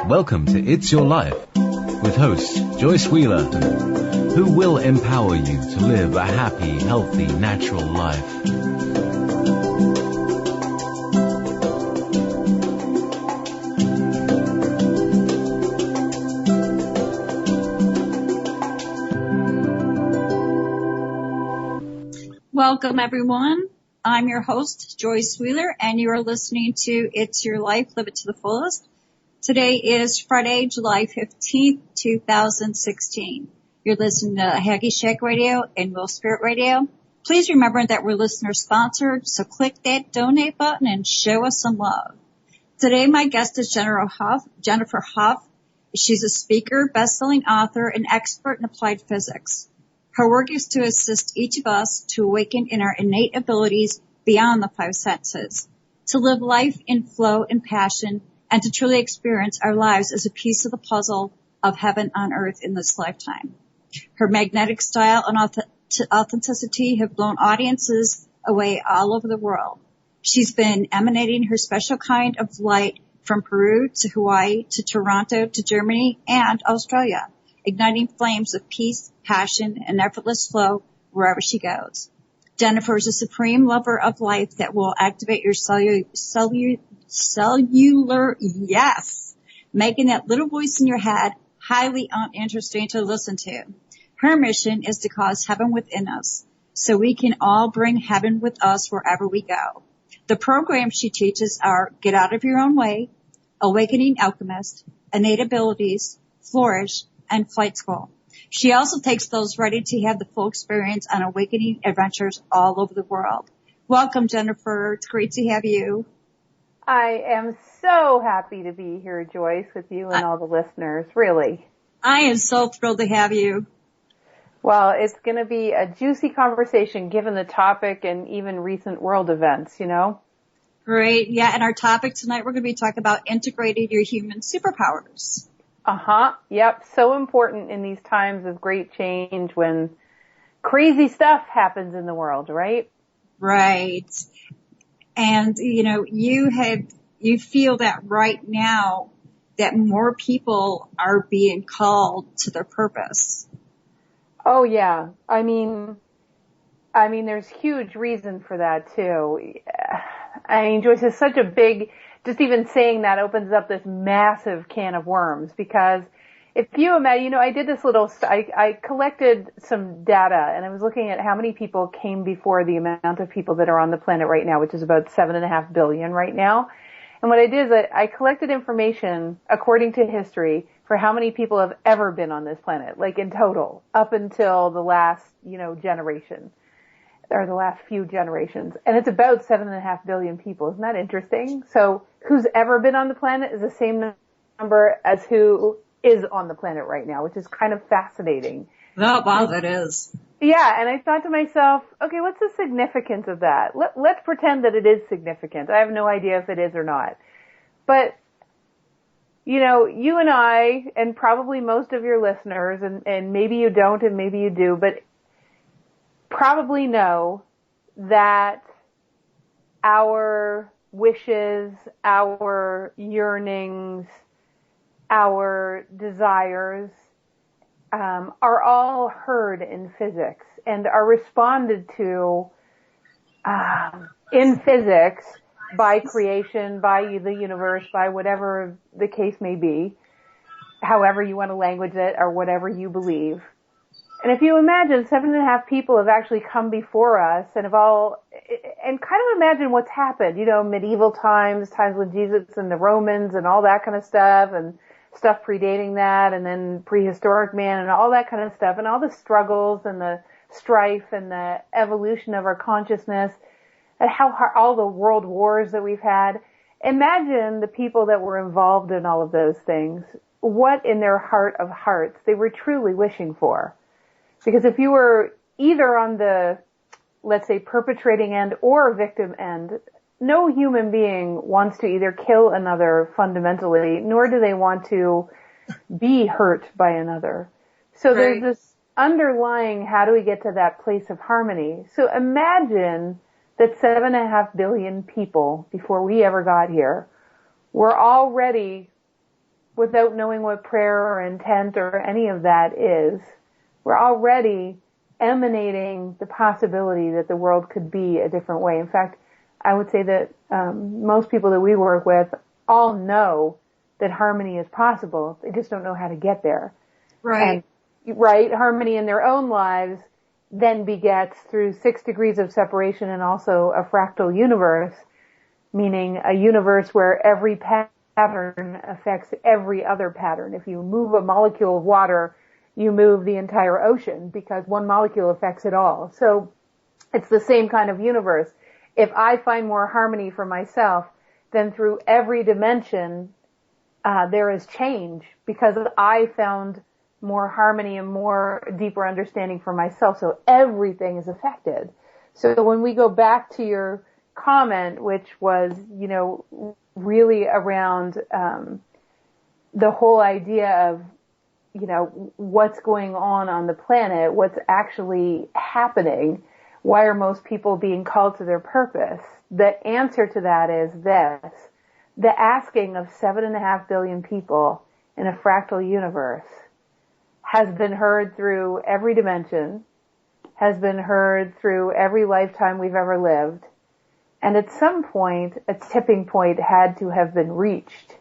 Welcome to It's Your Life with host Joyce Wheeler, who will empower you to live a happy, healthy, natural life. Welcome, everyone. I'm your host, Joyce Wheeler, and you are listening to It's Your Life, Live It to the Fullest. Today is Friday, July 15th, 2016. You're listening to Haggy Shack Radio and Will Spirit Radio. Please remember that we're listener-sponsored, so click that donate button and show us some love. Today, my guest is Jennifer Hough. She's a speaker, best-selling author, and expert in applied physics. Her work is to assist each of us to awaken in our innate abilities beyond the five senses, to live life in flow and passion, and to truly experience our lives as a piece of the puzzle of heaven on earth in this lifetime. Her magnetic style and authenticity have blown audiences away all over the world. She's been emanating her special kind of light from Peru to Hawaii to Toronto to Germany and Australia, igniting flames of peace, passion, and effortless flow wherever she goes. Jennifer is a supreme lover of life that will activate your cellular yes, making that little voice in your head highly uninteresting to listen to. Her mission is to cause heaven within us, so we can all bring heaven with us wherever we go. The programs she teaches are Get Out of Your Own Way, Awakening Alchemist, Innate Abilities, Flourish, and Flight School. She also takes those ready to have the full experience on awakening adventures all over the world. Welcome, Jennifer. It's great to have you. I am so happy to be here, Joyce, with you and all the listeners, really. I am so thrilled to have you. Well, it's going to be a juicy conversation given the topic and even recent world events, you know? Great. Yeah, and our topic tonight, we're going to be talking about integrating your human superpowers. Yep. So important in these times of great change when crazy stuff happens in the world, right? Right. And, you know, you feel that right now that more people are being called to their purpose. Oh, yeah. I mean, there's huge reason for that too. I mean, Joyce, is such a big, just even saying that opens up this massive can of worms, because if you imagine, you know, I did this I collected some data and I was looking at how many people came before the amount of people that are on the planet right now, which is about 7.5 billion right now. And what I did is I collected information according to history for how many people have ever been on this planet, like in total, up until the last, generation, or the last few generations. And it's about 7.5 billion people. Isn't that interesting? So who's ever been on the planet is the same number as who is on the planet right now, which is kind of fascinating. Oh, wow, that is. Yeah, and I thought to myself, okay, what's the significance of that? Let's pretend that it is significant. I have no idea if it is or not. But, you and I, and probably most of your listeners, and maybe you don't and maybe you do, but probably know that our wishes, our yearnings, our desires are all heard in physics and are responded to in physics by creation, by the universe, by whatever the case may be, however you want to language it or whatever you believe. And if you imagine 7.5 people have actually come before us and and kind of imagine what's happened, medieval times with Jesus and the Romans and all that kind of stuff, and stuff predating that, and then prehistoric man and all that kind of stuff, and all the struggles and the strife and the evolution of our consciousness, and all the world wars that we've had. Imagine the people that were involved in all of those things, what in their heart of hearts they were truly wishing for. Because if you were either on the, let's say, perpetrating end or victim end, no human being wants to either kill another fundamentally, nor do they want to be hurt by another. So Right. There's this underlying, how do we get to that place of harmony? So imagine that 7.5 billion people, before we ever got here, were already without knowing what prayer or intent or any of that is, we're already emanating the possibility that the world could be a different way. In fact, I would say that most people that we work with all know that harmony is possible. They just don't know how to get there. Right. And, right. Harmony in their own lives then begets through 6 degrees of separation and also a fractal universe, meaning a universe where every pattern affects every other pattern. If you move a molecule of water, you move the entire ocean because one molecule affects it all. So it's the same kind of universe. If I find more harmony for myself, then through every dimension, there is change because I found more harmony and more deeper understanding for myself. So everything is affected. So when we go back to your comment, which was, really around, the whole idea of, what's going on the planet, what's actually happening, why are most people being called to their purpose? The answer to that is this. The asking of 7.5 billion people in a fractal universe has been heard through every dimension, has been heard through every lifetime we've ever lived, and at some point, a tipping point had to have been reached.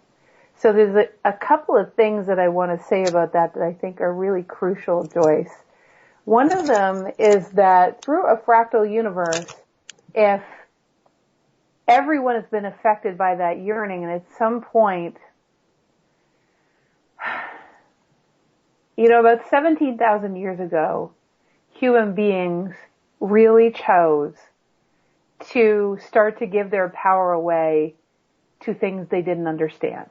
So there's a couple of things that I want to say about that I think are really crucial, Joyce. One of them is that through a fractal universe, if everyone has been affected by that yearning, and at some point, about 17,000 years ago, human beings really chose to start to give their power away to things they didn't understand.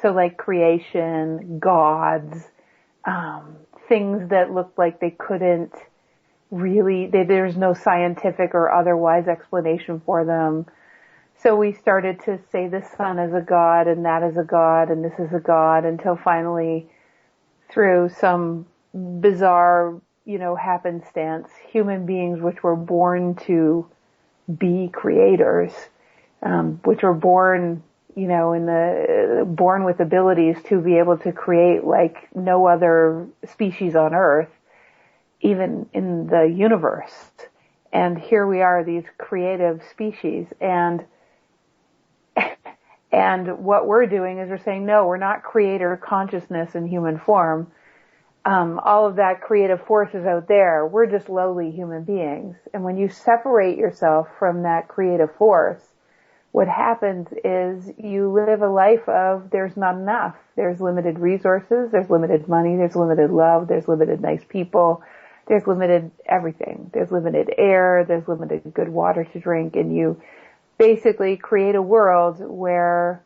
So like creation, gods, things that looked like they couldn't really, there's no scientific or otherwise explanation for them. So we started to say the sun is a god and that is a god and this is a god until finally through some bizarre, happenstance, human beings which were born to be creators, which were born, born with abilities to be able to create like no other species on Earth, even in the universe. And here we are, these creative species, and what we're doing is we're saying, no, we're not creator consciousness in human form. All of that creative force is out there. We're just lowly human beings. And when you separate yourself from that creative force, what happens is you live a life of there's not enough. There's limited resources, there's limited money, there's limited love, there's limited nice people, there's limited everything. There's limited air, there's limited good water to drink, and you basically create a world where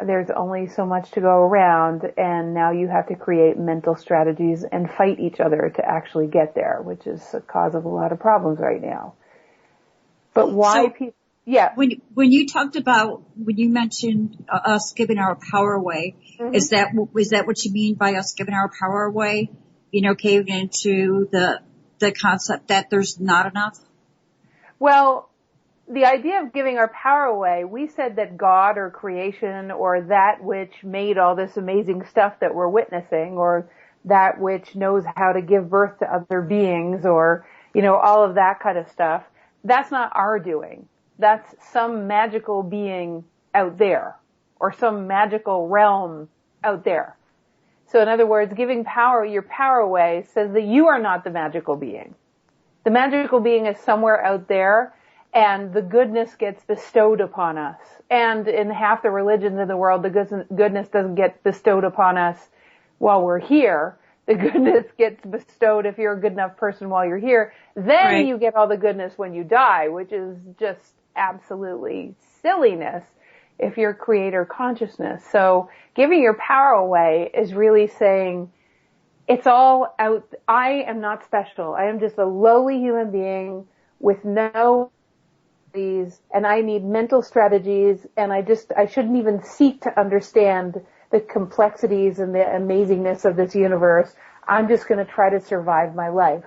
there's only so much to go around, and now you have to create mental strategies and fight each other to actually get there, which is the cause of a lot of problems right now. But why people, yeah. When you mentioned us giving our power away, mm-hmm. is that what you mean by us giving our power away? Caving into the concept that there's not enough? Well, the idea of giving our power away, we said that God or creation or that which made all this amazing stuff that we're witnessing, or that which knows how to give birth to other beings, or, all of that kind of stuff, that's not our doing. That's some magical being out there, or some magical realm out there. So in other words, giving your power away says that you are not the magical being. The magical being is somewhere out there, and the goodness gets bestowed upon us. And in half the religions in the world, the goodness doesn't get bestowed upon us while we're here. The goodness gets bestowed if you're a good enough person while you're here. Then right. You get all the goodness when you die, which is just absolutely silliness if you're creator consciousness. So giving your power away is really saying, it's all out. I am not special. I am just a lowly human being with no and I need mental strategies, and I shouldn't even seek to understand the complexities and the amazingness of this universe. I'm just going to try to survive my life.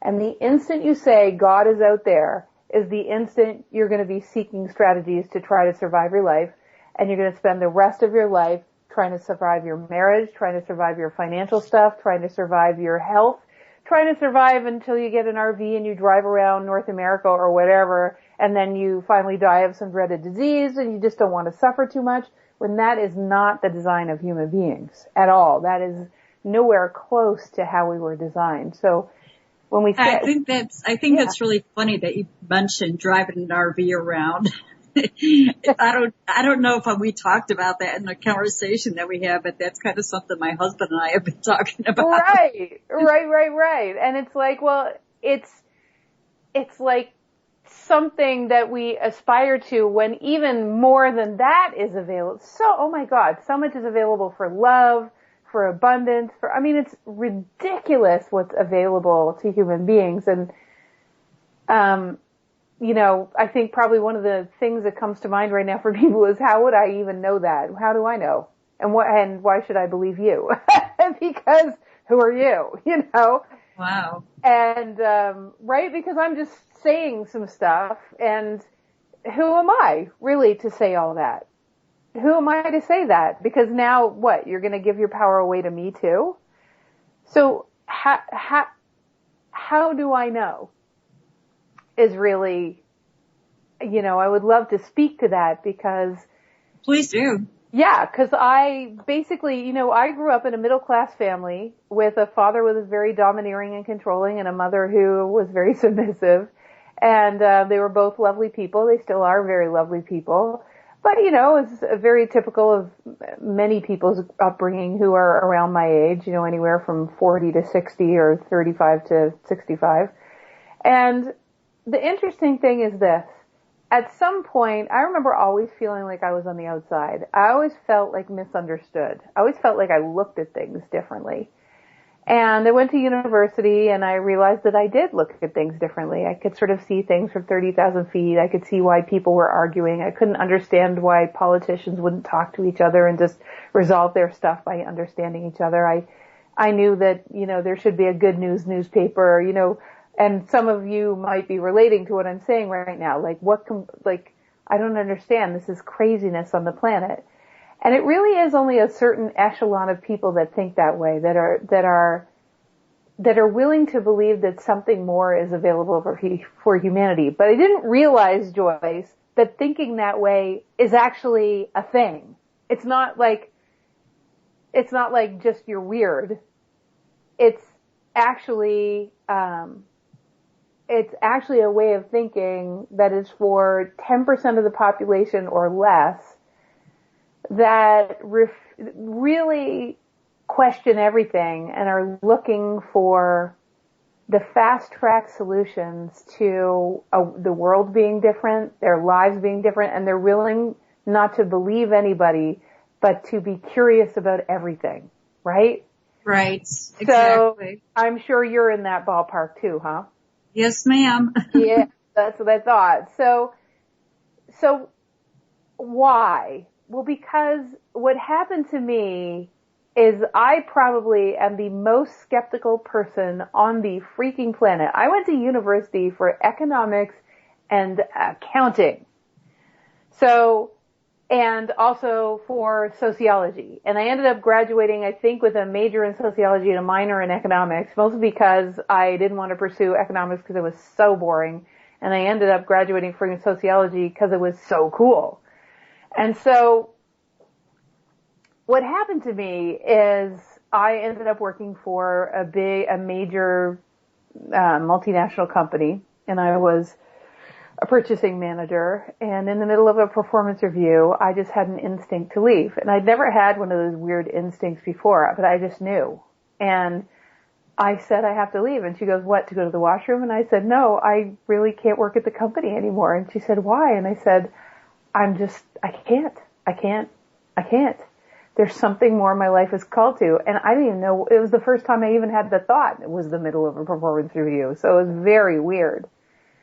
And the instant you say God is out there is the instant you're going to be seeking strategies to try to survive your life, and you're going to spend the rest of your life trying to survive your marriage, trying to survive your financial stuff, trying to survive your health, trying to survive until you get an RV and you drive around North America or whatever, and then you finally die of some dreaded disease and you just don't want to suffer too much, when that is not the design of human beings at all. That is nowhere close to how we were designed. So when we say, I think that's really funny that you mentioned driving an RV around. I don't know if we talked about that in the conversation that we had, but that's kind of something my husband and I have been talking about. Right. And it's like, well, it's like something that we aspire to when even more than that is available. So, oh my God, so much is available for love, for abundance, it's ridiculous what's available to human beings. And, I think probably one of the things that comes to mind right now for people is, how would I even know that? How do I know? And why should I believe you? Because who are you? Wow. And, right? Because I'm just saying some stuff, and who am I really to say all that? Who am I to say that? Because now what? You're going to give your power away to me too? So how do I know? Is really, I would love to speak to that because. Please do. Yeah, because I basically, I grew up in a middle class family with a father who was very domineering and controlling and a mother who was very submissive. And they were both lovely people. They still are very lovely people. But, it's very typical of many people's upbringing who are around my age, anywhere from 40 to 60 or 35 to 65. And the interesting thing is this. At some point, I remember always feeling like I was on the outside. I always felt like misunderstood. I always felt like I looked at things differently. And I went to university and I realized that I did look at things differently. I could sort of see things from 30,000 feet. I could see why people were arguing. I couldn't understand why politicians wouldn't talk to each other and just resolve their stuff by understanding each other. I knew that, there should be a good news newspaper, and some of you might be relating to what I'm saying right now. I don't understand. This is craziness on the planet. And it really is only a certain echelon of people that think that way, that are willing to believe that something more is available for humanity. But I didn't realize, Joyce, that thinking that way is actually a thing. It's not like just you're weird. It's actually a way of thinking that is for 10% of the population or less that really question everything and are looking for the fast track solutions to the world being different, their lives being different, and they're willing not to believe anybody, but to be curious about everything, right? Right. Exactly. So I'm sure you're in that ballpark too, huh? Yes, ma'am. Yeah, that's what I thought. So why? Well, because what happened to me is I probably am the most skeptical person on the freaking planet. I went to university for economics and accounting. And also for sociology. And I ended up graduating, I think, with a major in sociology and a minor in economics, mostly because I didn't want to pursue economics because it was so boring. And I ended up graduating from sociology because it was so cool. And so what happened to me is I ended up working for a major multinational company, and I was a purchasing manager, and in the middle of a performance review, I just had an instinct to leave. And I'd never had one of those weird instincts before, but I just knew. And I said, I have to leave. And she goes, what, to go to the washroom? And I said, no, I really can't work at the company anymore. And she said, why? And I said, I can't. There's something more my life is called to. And I didn't even know, it was the first time I even had the thought. It was the middle of a performance review. So it was very weird.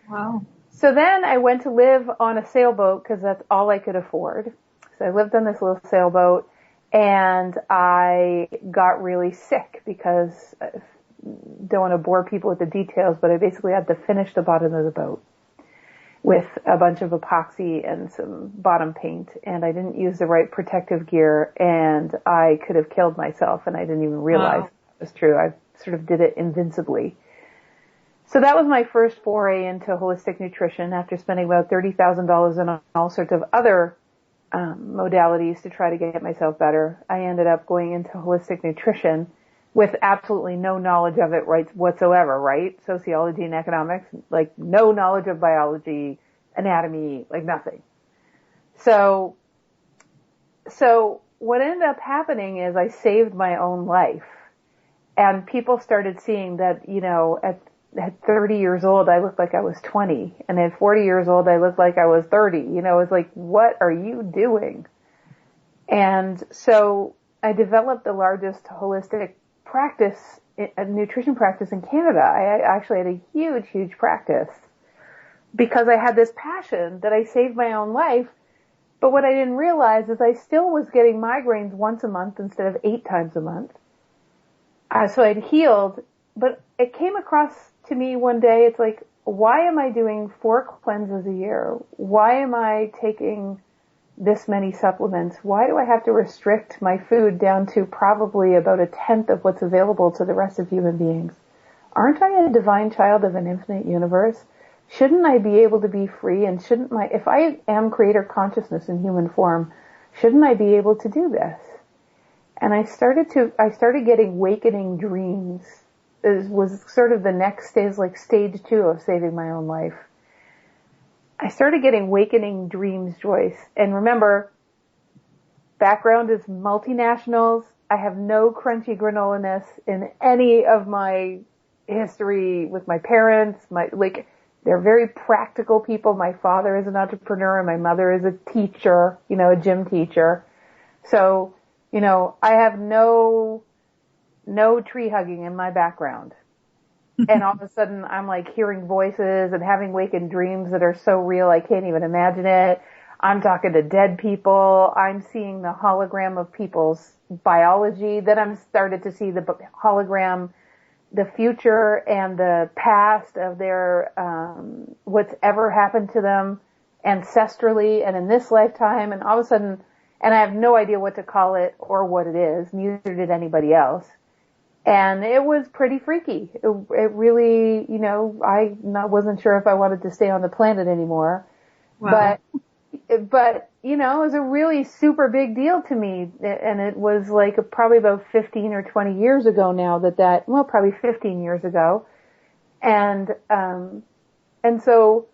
Wow. So then I went to live on a sailboat because that's all I could afford. So I lived on this little sailboat, and I got really sick because I don't want to bore people with the details, but I basically had to finish the bottom of the boat. with a bunch of epoxy and some bottom paint, and I didn't use the right protective gear, and I could have killed myself, and I didn't even realize that was true. I sort of did it invincibly. So that was my first foray into holistic nutrition after spending about $30,000 on all sorts of other modalities to try to get myself better. I ended up going into holistic nutrition with absolutely no knowledge of it whatsoever, right? Sociology and economics, like no knowledge of biology, anatomy, like nothing. So what ended up happening is I saved my own life. And people started seeing that, you know, at 30 years old, I looked like I was 20. And at 40 years old, I looked like I was 30. You know, it's like, what are you doing? And so I developed the largest holistic practice, a nutrition practice in Canada. I actually had a huge, huge practice because I had this passion that I saved my own life. But what I didn't realize is I still was getting migraines once a month instead of 8 times a month. So I'd healed, but it came across to me one day, it's like, why am I doing 4 cleanses a year? Why am I taking this many supplements? Why do I have to restrict my food down to probably about 1/10 of what's available to the rest of human beings? Aren't I a divine child of an infinite universe? Shouldn't I be able to be free? And if I am creator consciousness in human form, shouldn't I be able to do this? And I started getting wakening dreams. It was sort of the next stage, like stage 2 of saving my own life. I started getting wakening dreams, Joyce. And remember, background is multinationals. I have no crunchy granola-ness in any of my history with my parents. They're very practical people. My father is an entrepreneur and my mother is a teacher, you know, a gym teacher. So, you know, I have no tree hugging in my background. And all of a sudden I'm like hearing voices and having wakened dreams that are so real I can't even imagine it. I'm talking to dead people. I'm seeing the hologram of people's biology. Then I'm started to see the hologram, the future and the past of their, what's ever happened to them ancestrally and in this lifetime. And all of a sudden, and I have no idea what to call it or what it is. Neither did anybody else. And it was pretty freaky. It really, you know, I wasn't sure if I wanted to stay on the planet anymore. Wow. But, you know, it was a really super big deal to me. And it was like probably about 15 or 20 years ago now probably 15 years ago. And so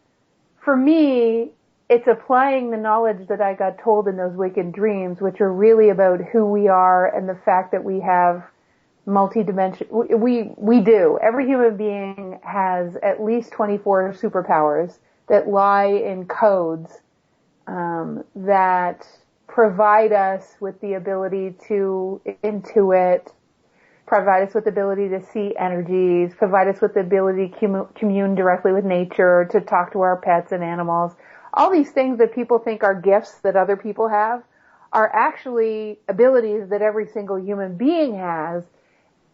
for me, it's applying the knowledge that I got told in those wakened dreams, which are really about who we are and the fact that we have multi-dimensional, we do. Every human being has at least 24 superpowers that lie in codes, that provide us with the ability to intuit, provide us with the ability to see energies, provide us with the ability to commune directly with nature, to talk to our pets and animals. All these things that people think are gifts that other people have are actually abilities that every single human being has.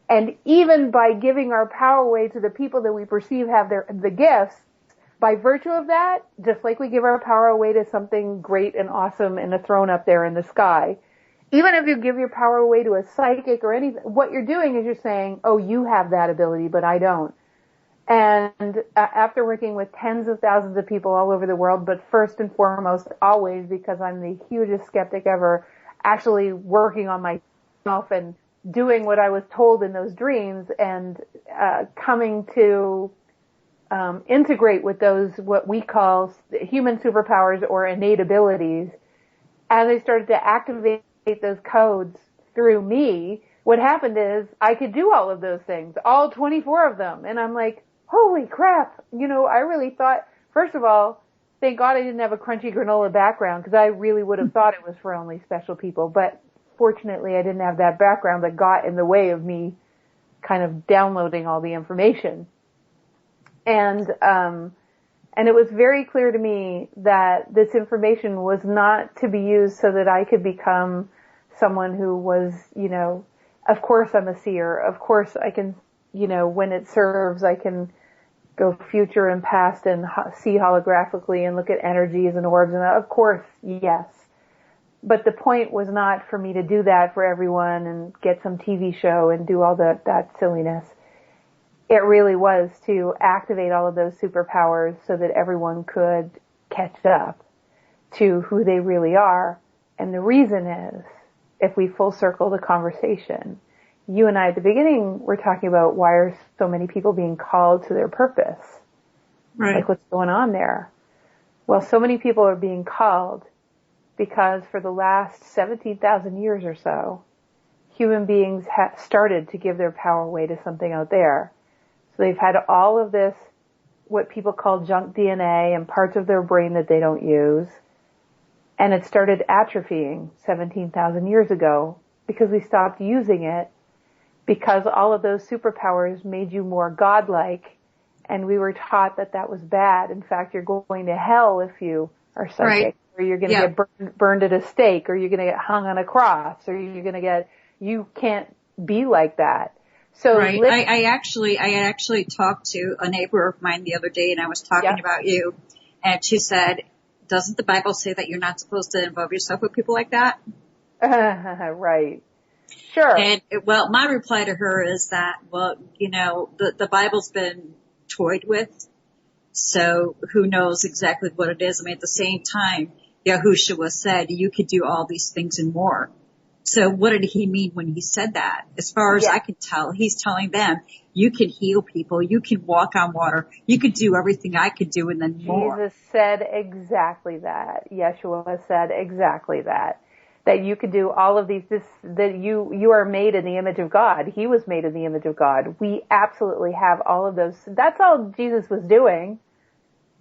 And even by giving our power away to the people that we perceive have the gifts, by virtue of that, just like we give our power away to something great and awesome in a throne up there in the sky, even if you give your power away to a psychic or anything, what you're doing is you're saying, oh, you have that ability, but I don't. And after working with tens of thousands of people all over the world, but first and foremost, always, because I'm the hugest skeptic ever, actually working on myself and doing what I was told in those dreams and coming to integrate with those what we call human superpowers or innate abilities, as I started to activate those codes through me, what happened is I could do all of those things, all 24 of them. And I'm like, holy crap. You know, I really thought, first of all, thank God I didn't have a crunchy granola background because I really would have thought it was for only special people. But fortunately, I didn't have that background that got in the way of me kind of downloading all the information. And it was very clear to me that this information was not to be used so that I could become someone who was, you know, of course I'm a seer. Of course I can, you know, when it serves, I can go future and past and see holographically and look at energies and orbs, and of course, yes. But the point was not for me to do that for everyone and get some TV show and do all that silliness. It really was to activate all of those superpowers so that everyone could catch up to who they really are. And the reason is, if we full circle the conversation, you and I at the beginning were talking about why are so many people being called to their purpose? Right. Like, what's going on there? Well, so many people are being called because for the last 17,000 years or so, human beings have started to give their power away to something out there. So they've had all of this, what people call junk DNA and parts of their brain that they don't use. And it started atrophying 17,000 years ago because we stopped using it, because all of those superpowers made you more godlike, and we were taught that that was bad. In fact, you're going to hell if you are psychic, right. Or you're going to get burned at a stake, or you're going to get hung on a cross, or you're going to get, you can't be like that. So right. I actually talked to a neighbor of mine the other day, and I was talking about you, and she said, doesn't the Bible say that you're not supposed to involve yourself with people like that? Right. Sure. And, well, my reply to her is that, well, you know, the Bible's been toyed with, so who knows exactly what it is. I mean, at the same time, Yahushua said you could do all these things and more. So what did he mean when he said that? As far as I can tell, he's telling them, you can heal people, you can walk on water, you can do everything I could do and then more. Jesus said exactly that. Yeshua said exactly that. That you could do all of these, that you are made in the image of God. He was made in the image of God. We absolutely have all of those. That's all Jesus was doing.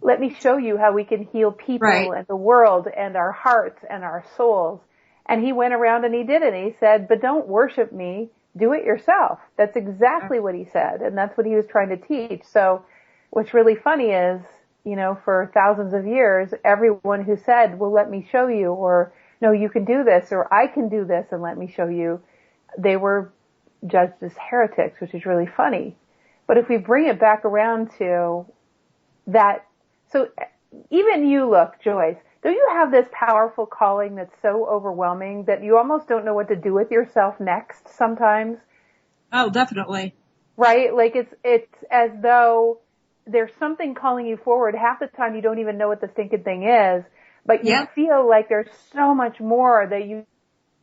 Let me show you how we can heal people and the world and our hearts and our souls. And he went around and he did it. And he said, but don't worship me. Do it yourself. That's exactly what he said. And that's what he was trying to teach. So what's really funny is, you know, for thousands of years, everyone who said, well, let me show you, or no, you can do this, or I can do this and let me show you, they were judged as heretics, which is really funny. But if we bring it back around to that, so even you, look, Joyce, don't you have this powerful calling that's so overwhelming that you almost don't know what to do with yourself next sometimes? Oh, definitely. Right? Like it's as though there's something calling you forward. Half the time you don't even know what the stinking thing is, but you feel like there's so much more that you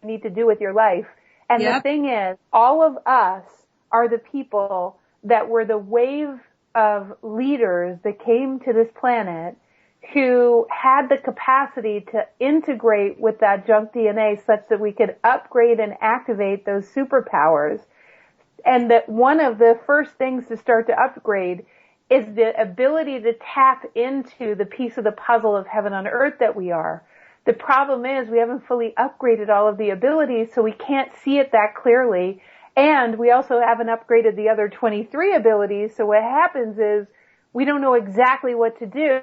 need to do with your life. And the thing is, all of us are the people that were the wave of leaders that came to this planet who had the capacity to integrate with that junk DNA such that we could upgrade and activate those superpowers. And that one of the first things to start to upgrade is the ability to tap into the piece of the puzzle of heaven on earth that we are. The problem is we haven't fully upgraded all of the abilities, so we can't see it that clearly. And we also haven't upgraded the other 23 abilities, so what happens is we don't know exactly what to do,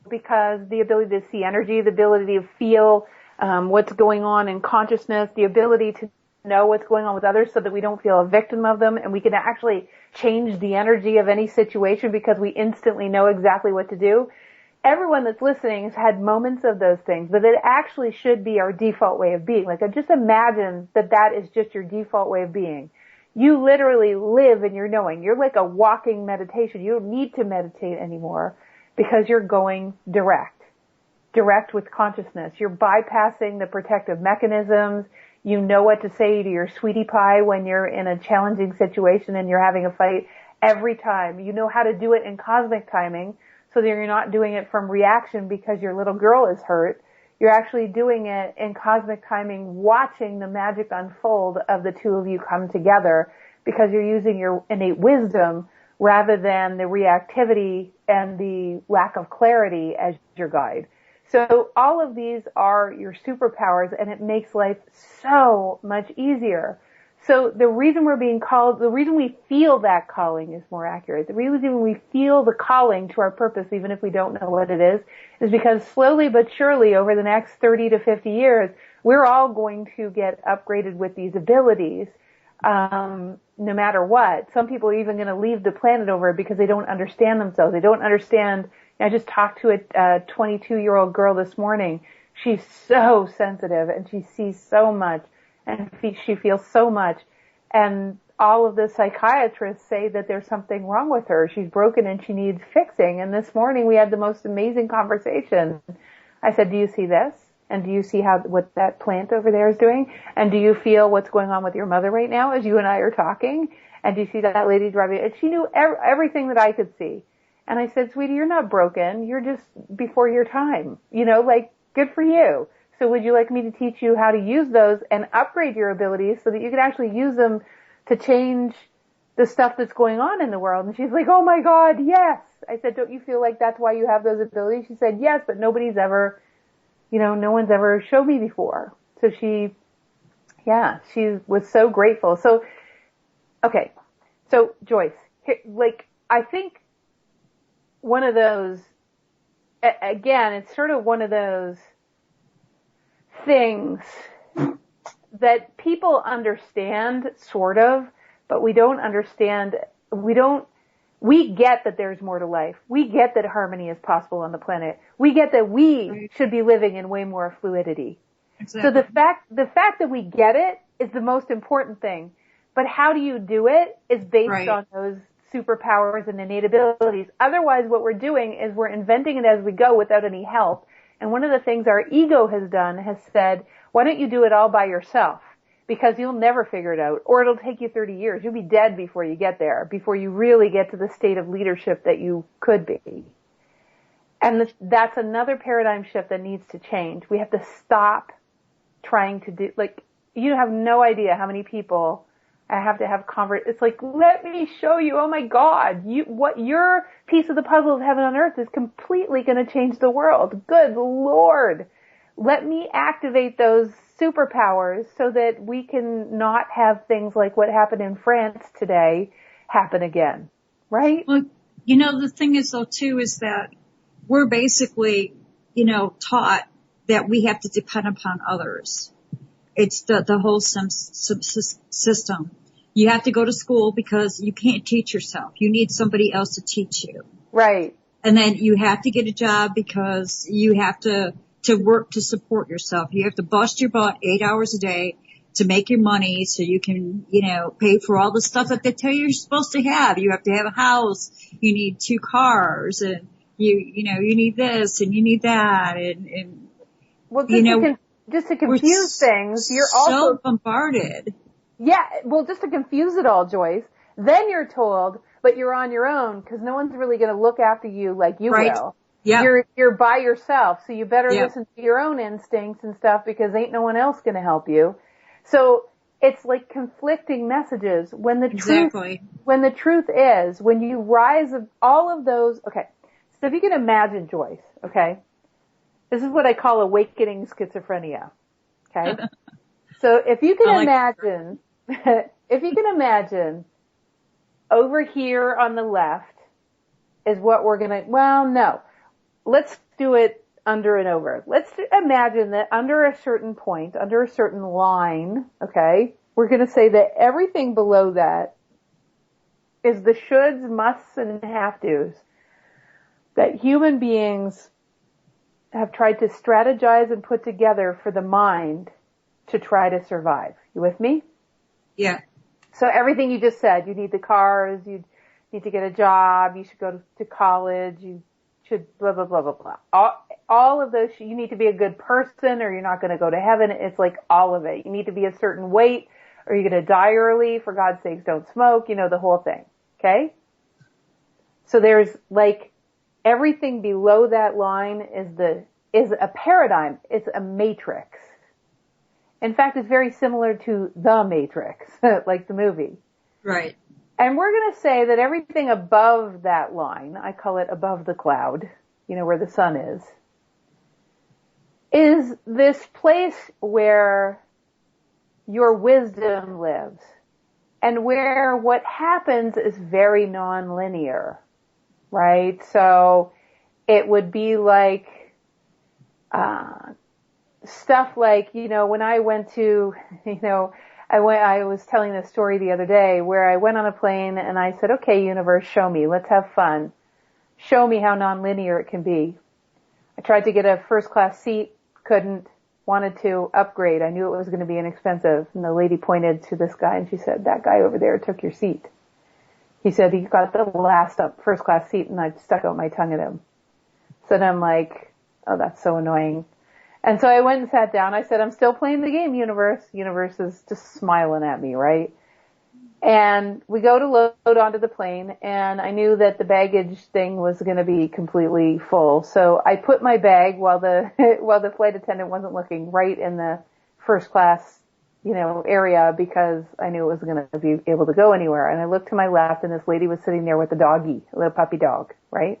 because the ability to see energy, the ability to feel what's going on in consciousness, the ability to know what's going on with others so that we don't feel a victim of them, and we can actually change the energy of any situation because we instantly know exactly what to do. Everyone that's listening has had moments of those things, but it actually should be our default way of being. Like, just imagine that that is just your default way of being. You literally live in your knowing. You're like a walking meditation. You don't need to meditate anymore because you're going direct with consciousness. You're bypassing the protective mechanisms. You know what to say to your sweetie pie when you're in a challenging situation and you're having a fight every time. You know how to do it in cosmic timing so that you're not doing it from reaction because your little girl is hurt. You're actually doing it in cosmic timing, watching the magic unfold of the two of you come together because you're using your innate wisdom rather than the reactivity and the lack of clarity as your guide. So all of these are your superpowers, and it makes life so much easier. So the reason we're being called, the reason we feel that calling is more accurate. The reason we feel the calling to our purpose, even if we don't know what it is because slowly but surely over the next 30 to 50 years, we're all going to get upgraded with these abilities. no matter what. Some people are even going to leave the planet over it because they don't understand themselves. They don't understand. I just talked to a 22-year-old girl this morning. She's so sensitive and she sees so much and she feels so much. And all of the psychiatrists say that there's something wrong with her. She's broken and she needs fixing. And this morning we had the most amazing conversation. I said, do you see this? And do you see what that plant over there is doing? And do you feel what's going on with your mother right now as you and I are talking? And do you see that lady driving? And she knew everything that I could see. And I said, sweetie, you're not broken. You're just before your time. Good for you. So would you like me to teach you how to use those and upgrade your abilities so that you can actually use them to change the stuff that's going on in the world? And she's like, oh my God, yes. I said, don't you feel like that's why you have those abilities? She said, yes, but no one's ever showed me before. So she was so grateful. So, okay. So Joyce, I think one of those, again, it's sort of one of those things that people understand, sort of, but we don't understand. We get that there's more to life. We get that harmony is possible on the planet. We get that we should be living in way more fluidity. Exactly. So the fact that we get it is the most important thing. But how do you do it is based on those superpowers and innate abilities. Otherwise, what we're doing is we're inventing it as we go without any help. And one of the things our ego has done has said, why don't you do it all by yourself? Because you'll never figure it out, or it'll take you 30 years. You'll be dead before you get there, before you really get to the state of leadership that you could be. And that's another paradigm shift that needs to change. We have to stop trying to do, you have no idea how many people I have to have it's like, let me show you, oh my God, what your piece of the puzzle of heaven on earth is completely going to change the world. Good Lord. Let me activate those superpowers so that we can not have things like what happened in France today happen again. Right? Well, the thing is though too is that we're basically, taught that we have to depend upon others. It's the wholesome system. You have to go to school because you can't teach yourself. You need somebody else to teach you. Right. And then you have to get a job because you have to work to support yourself. You have to bust your butt 8 hours a day to make your money so you can, pay for all the stuff that they tell you you're supposed to have. You have to have a house. You need 2 cars and you need this and you need that. And well, just to confuse things, you're so also bombarded. Yeah, well, just to confuse it all, Joyce, then you're told, but you're on your own because no one's really going to look after you like you will. Yeah. You're by yourself, so you better listen to your own instincts and stuff because ain't no one else going to help you. So it's like conflicting messages when the truth is, when you rise of all of those, okay. So if you can imagine, Joyce, okay, this is what I call awakening schizophrenia, okay? So if you can imagine, over here on the left is what we're no. Let's do it under and over. Let's imagine that under a certain point, under a certain line, okay, we're going to say that everything below that is the shoulds, musts, and have-tos that human beings have tried to strategize and put together for the mind to try to survive. You with me? Yeah. So everything you just said, you need the cars, you need to get a job, you should go to college, you should blah, blah, blah, blah, blah. All of those, you need to be a good person or you're not going to go to heaven. It's like all of it. You need to be a certain weight or you're going to die early. For God's sakes, don't smoke, the whole thing. Okay? So there's everything below that line is a paradigm. It's a matrix. In fact, it's very similar to The Matrix, like the movie. Right. And we're going to say that everything above that line, I call it above the cloud, where the sun is this place where your wisdom lives and where what happens is very nonlinear, right? So it would be like, stuff like, when I went to, I was telling this story the other day where I went on a plane and I said, okay, universe, show me. Let's have fun. Show me how nonlinear it can be. I tried to get a first class seat, couldn't, wanted to upgrade. I knew it was going to be inexpensive. And the lady pointed to this guy and she said, that guy over there took your seat. He said he got the last first class seat and I stuck out my tongue at him. So then I'm like, oh, that's so annoying. And so I went and sat down. I said, I'm still playing the game, universe. Universe is just smiling at me, right? And we go to load onto the plane, and I knew that the baggage thing was going to be completely full. So I put my bag while the flight attendant wasn't looking right in the first class, area because I knew it was going to be able to go anywhere. And I looked to my left, and this lady was sitting there with a doggy, a little puppy dog, right?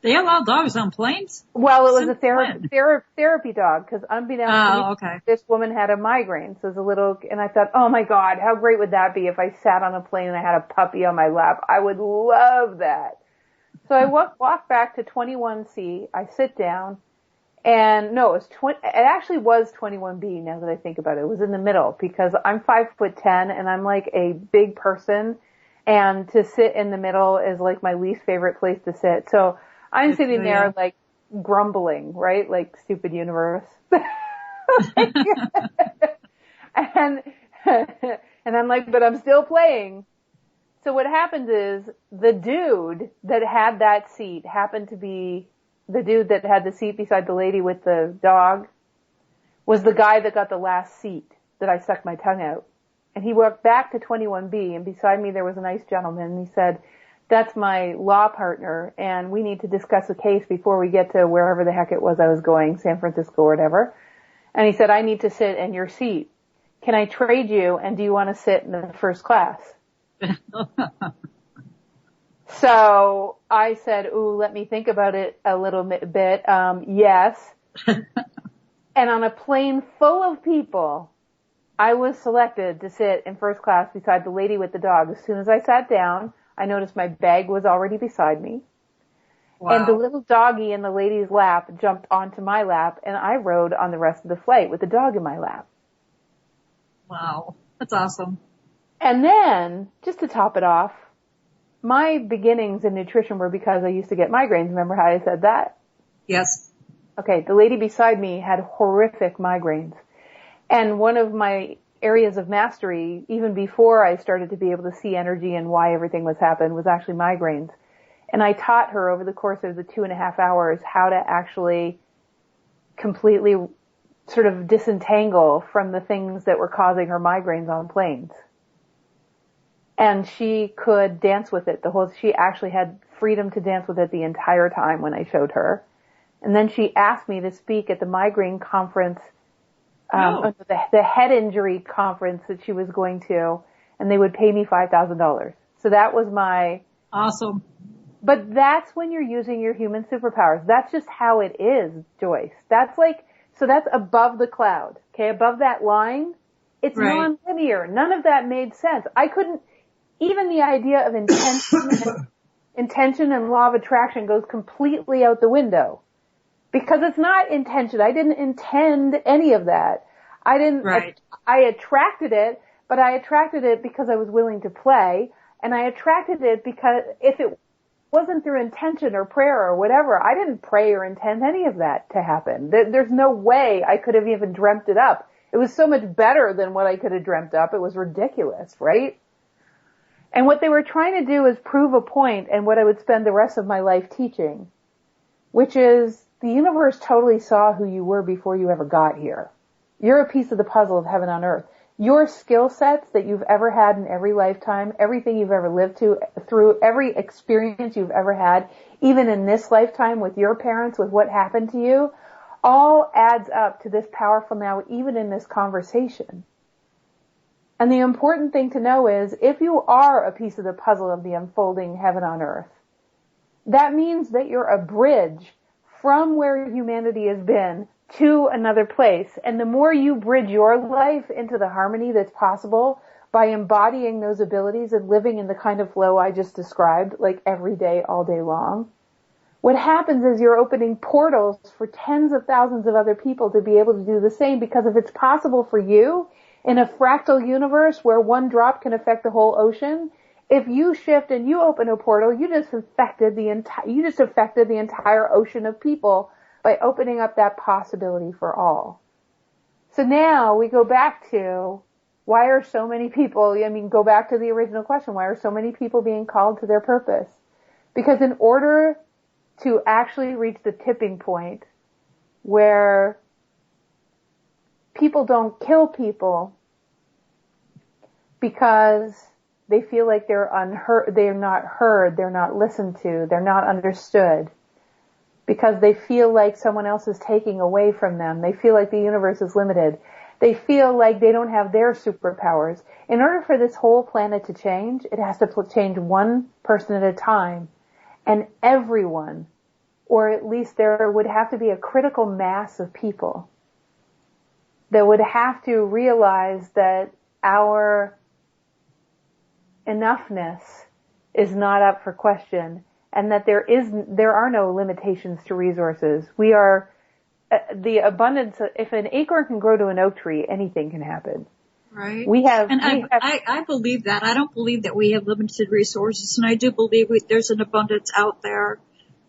They allow dogs on planes? Well, it was a therapy dog because unbeknownst to me, okay. this woman had a migraine. So it was and I thought, oh my God, how great would that be if I sat on a plane and I had a puppy on my lap? I would love that. So I walk back to 21C. I sit down and no, it actually was 21B now that I think about it. It was in the middle because I'm 5'10" and I'm like a big person, and to sit in the middle is like my least favorite place to sit. So I'm sitting there like grumbling, right? Like stupid universe. and I'm like, but I'm still playing. So what happened is the dude that had that seat happened to be the dude that had the seat beside the lady with the dog was the guy that got the last seat that I stuck my tongue out. And he walked back to 21B and beside me there was a nice gentleman and he said, that's my law partner, and we need to discuss a case before we get to wherever the heck it was I was going, San Francisco or whatever. And he said, I need to sit in your seat. Can I trade you, and do you want to sit in the first class? So I said, ooh, let me think about it a little bit. Yes. And on a plane full of people, I was selected to sit in first class beside the lady with the dog. As soon as I sat down, I noticed my bag was already beside me. Wow. And the little doggy in the lady's lap jumped onto my lap, and I rode on the rest of the flight with the dog in my lap. Wow. That's awesome. And then, just to top it off, my beginnings in nutrition were because I used to get migraines. Remember how I said that? Yes. Okay, the lady beside me had horrific migraines. And one of my areas of mastery, even before I started to be able to see energy and why everything was happening, was actually migraines. And I taught her over the course of the 2.5 hours how to actually completely sort of disentangle from the things that were causing her migraines on planes. And she could dance with it she actually had freedom to dance with it the entire time when I showed her. And then she asked me to speak at the migraine conference the head injury conference that she was going to, and they would pay me $5,000. So that was my... Awesome. But that's when you're using your human superpowers. That's just how it is, Joyce. That's above the cloud. Okay, above that line, it's non-linear. None of that made sense. I couldn't, even the idea of intention and law of attraction goes completely out the window. Because it's not intention. I didn't intend any of that. I attracted it, but I attracted it because I was willing to play, and I attracted it because if it wasn't through intention or prayer or whatever, I didn't pray or intend any of that to happen. There's no way I could have even dreamt it up. It was so much better than what I could have dreamt up. It was ridiculous, right? And what they were trying to do is prove a point, and what I would spend the rest of my life teaching, which is the universe totally saw who you were before you ever got here. You're a piece of the puzzle of heaven on earth. Your skill sets that you've ever had in every lifetime, everything you've ever lived through every experience you've ever had, even in this lifetime with your parents, with what happened to you, all adds up to this powerful now, even in this conversation. And the important thing to know is, if you are a piece of the puzzle of the unfolding heaven on earth, that means that you're a bridge from where humanity has been to another place. And the more you bridge your life into the harmony that's possible by embodying those abilities and living in the kind of flow I just described, like every day, all day long, what happens is you're opening portals for tens of thousands of other people to be able to do the same, because if it's possible for you, In a fractal universe where one drop can affect the whole ocean, if you shift and you open a portal, you just affected the entire ocean of people by opening up that possibility for all. So now we go back to, why are so many people, go back to the original question, why are so many people being called to their purpose? Because in order to actually reach the tipping point where people don't kill people because they feel like they're not heard, they're not listened to, they're not understood, because they feel like someone else is taking away from them. They feel like the universe is limited. They feel like they don't have their superpowers. In order for this whole planet to change, it has to change one person at a time. And everyone, or at least there would have to be a critical mass of people that would have to realize that our enoughness is not up for question, and that there are no limitations to resources. We are the abundance. If an acorn can grow to an oak tree, anything can happen. Right. I believe that. I don't believe that we have limited resources, and I do believe there's an abundance out there.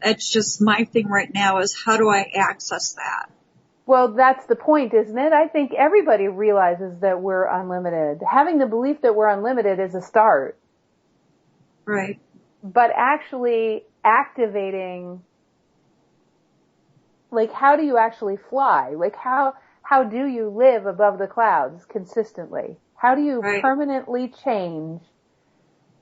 It's just my thing right now is, how do I access that? Well, that's the point, isn't it? I think everybody realizes that we're unlimited. Having the belief that we're unlimited is a start. Right. But actually activating, like, how do you actually fly? Like, how do you live above the clouds consistently? How do you permanently change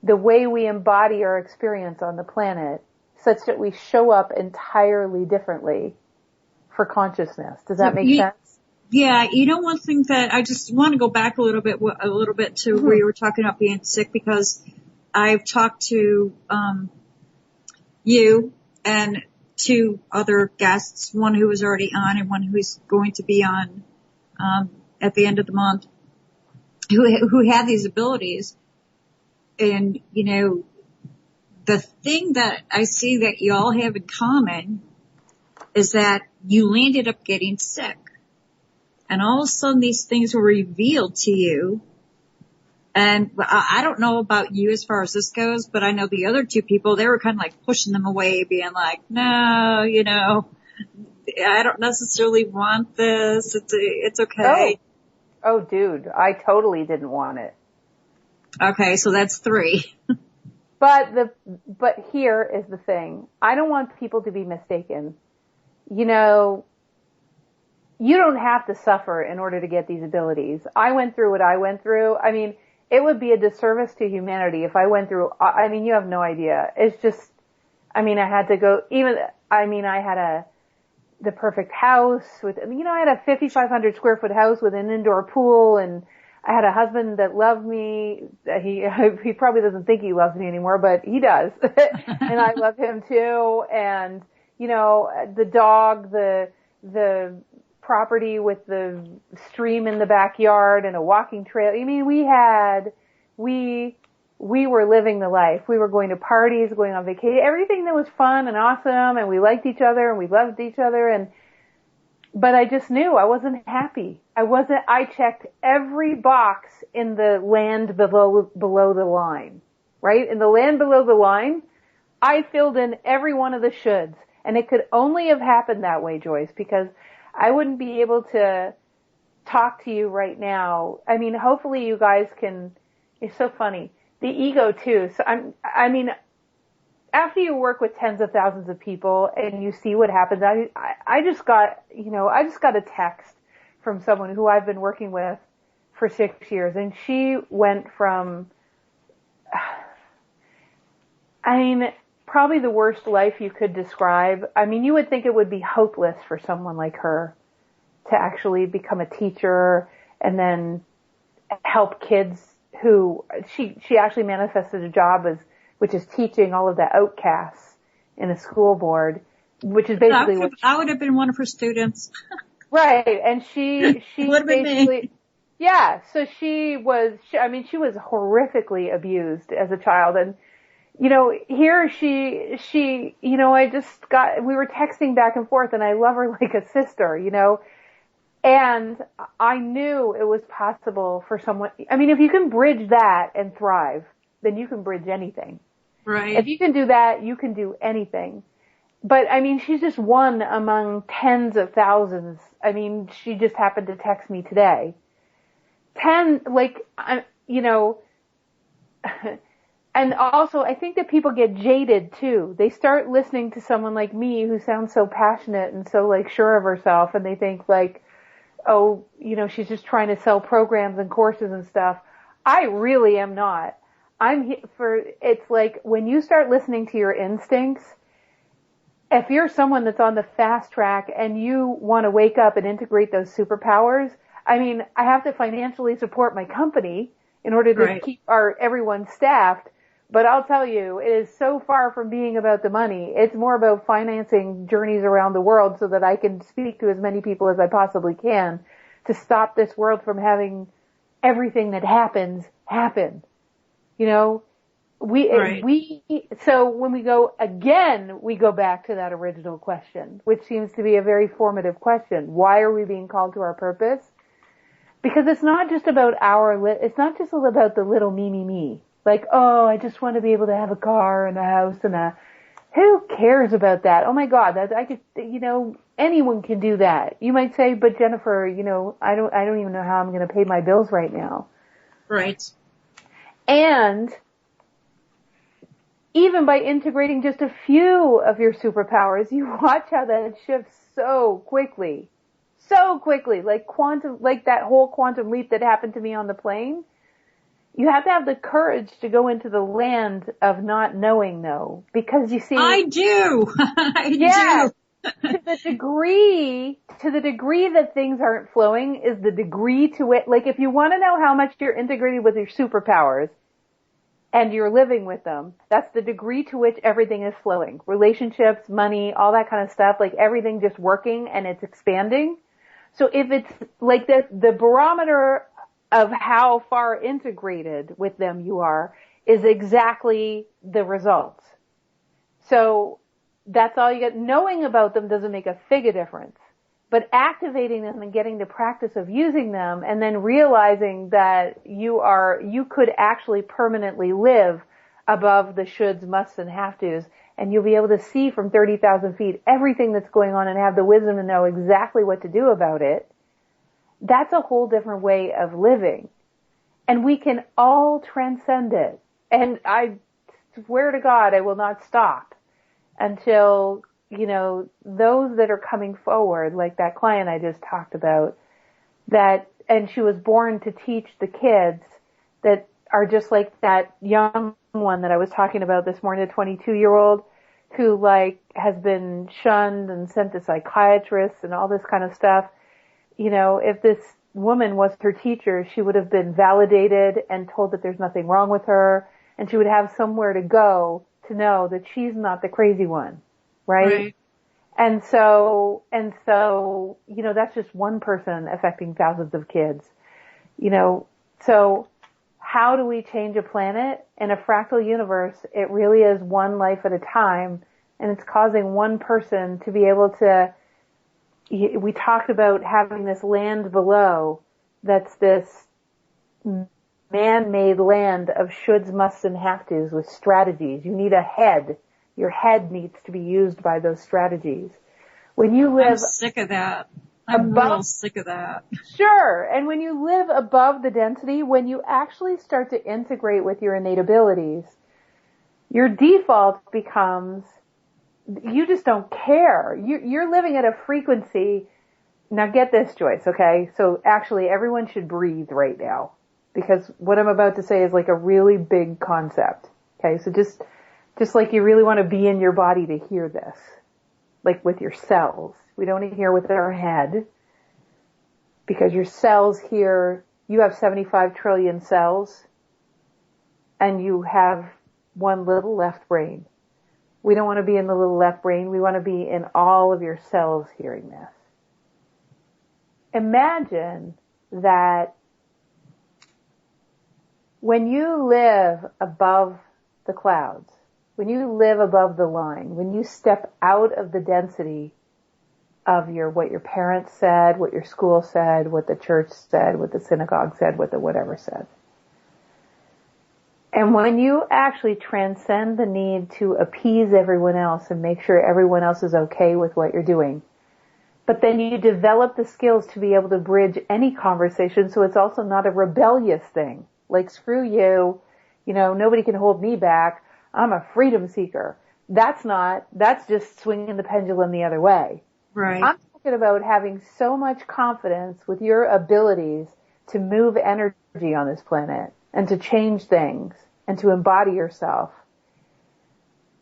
the way we embody our experience on the planet such that we show up entirely differently for consciousness? Does that make sense? Yeah, one thing that I just want to go back a little bit to where you were talking about being sick, because I've talked to you and two other guests, one who was already on and one who's going to be on at the end of the month, who had these abilities. And, the thing that I see that you all have in common is that you landed up getting sick. And all of a sudden these things were revealed to you. And I don't know about you as far as this goes, but I know the other two people, they were kind of like pushing them away, being like, no, I don't necessarily want this. It's okay. Oh, dude, I totally didn't want it. Okay, so that's 3. But here is the thing. I don't want people to be mistaken. You don't have to suffer in order to get these abilities. I went through what I went through. I mean, it would be a disservice to humanity if I went through, you have no idea. It's just, I had to go, I had the perfect house with, I had a 5,500 square foot house with an indoor pool, and I had a husband that loved me. He probably doesn't think he loves me anymore, but he does. And I love him too. And, the dog, the property with the stream in the backyard and a walking trail. We were living the life. We were going to parties, going on vacation, everything that was fun and awesome, and we liked each other and we loved each other, but I just knew I wasn't happy. I checked every box in the land below the line, right? In the land below the line, I filled in every one of the shoulds, and it could only have happened that way, Joyce, because I wouldn't be able to talk to you right now. Hopefully you guys can, it's so funny. The ego too. So after you work with tens of thousands of people and you see what happens, I just got a text from someone who I've been working with for 6 years, and she went from, probably the worst life you could describe. You would think it would be hopeless for someone like her to actually become a teacher and then help kids who she actually manifested a job which is teaching all of the outcasts in a school board, which is basically I would have been one of her students. Right. And she would have been me. Yeah. So she was horrifically abused as a child. And, here we were texting back and forth, and I love her like a sister, And I knew it was possible for someone, I mean, if you can bridge that and thrive, then you can bridge anything. Right. If you can do that, you can do anything. But I mean, she's just one among tens of thousands. I mean, she just happened to text me today. You know, and also I think that people get jaded too. They start listening to someone like me who sounds so passionate and so like sure of herself, and they think like, oh, you know, she's just trying to sell programs and courses and stuff. I really am not. It's like when you start listening to your instincts, if you're someone that's on the fast track and you want to wake up and integrate those superpowers, I mean, I have to financially support my company in order to keep everyone staffed. But I'll tell you, it is so far from being about the money. It's more about financing journeys around the world so that I can speak to as many people as I possibly can to stop this world from having everything that happens happen. You know, so when we go again, we go back to that original question, which seems to be a very formative question. Why are we being called to our purpose? Because it's not just about it's not just about the little me. Like, oh, I just want to be able to have a car and a house who cares about that? Oh my God, anyone can do that. You might say, but Jennifer, I don't even know how I'm going to pay my bills right now. Right. And even by integrating just a few of your superpowers, you watch how that shifts so quickly, like that whole quantum leap that happened to me on the plane. You have to have the courage to go into the land of not knowing, though, because you see, I do. do. to the degree that things aren't flowing is the degree to it. Like, if you want to know how much you're integrated with your superpowers and you're living with them, that's the degree to which everything is flowing. Relationships, money, all that kind of stuff, like everything just working and it's expanding. So if it's like the barometer of how far integrated with them you are is exactly the results. So that's all you get. Knowing about them doesn't make a fig of difference, but activating them and getting the practice of using them and then realizing that you could actually permanently live above the shoulds, musts, and have tos, and you'll be able to see from 30,000 feet everything that's going on and have the wisdom to know exactly what to do about it. That's a whole different way of living. And we can all transcend it. And I swear to God, I will not stop until, those that are coming forward, like that client I just talked about, and she was born to teach the kids that are just like that young one that I was talking about this morning, the 22-year-old who has been shunned and sent to psychiatrists and all this kind of stuff. If this woman was her teacher, she would have been validated and told that there's nothing wrong with her, and she would have somewhere to go to know that she's not the crazy one, right? And so, that's just one person affecting thousands of kids, so how do we change a planet? In a fractal universe, it really is one life at a time, and it's causing one person to be able to. We talked about having this land below that's this man-made land of shoulds, musts, and have-tos with strategies. You need a head. Your head needs to be used by those strategies. When you live... I'm sick of that. I'm real sick of that. Sure. And when you live above the density, when you actually start to integrate with your innate abilities, your default becomes... You just don't care. You're living at a frequency. Now get this, Joyce, okay? So actually everyone should breathe right now because what I'm about to say is like a really big concept. Okay? So just like you really want to be in your body to hear this, like with your cells. We don't hear with our head because your cells here, you have 75 trillion cells and you have one little left brain. We don't want to be in the little left brain. We want to be in all of your cells hearing this. Imagine that when you live above the clouds, when you live above the line, when you step out of the density of what your parents said, what your school said, what the church said, what the synagogue said, what the whatever said. And when you actually transcend the need to appease everyone else and make sure everyone else is okay with what you're doing, but then you develop the skills to be able to bridge any conversation so it's also not a rebellious thing. Like, screw you, nobody can hold me back. I'm a freedom seeker. That's just swinging the pendulum the other way. Right. I'm talking about having so much confidence with your abilities to move energy on this planet and to change things and to embody yourself.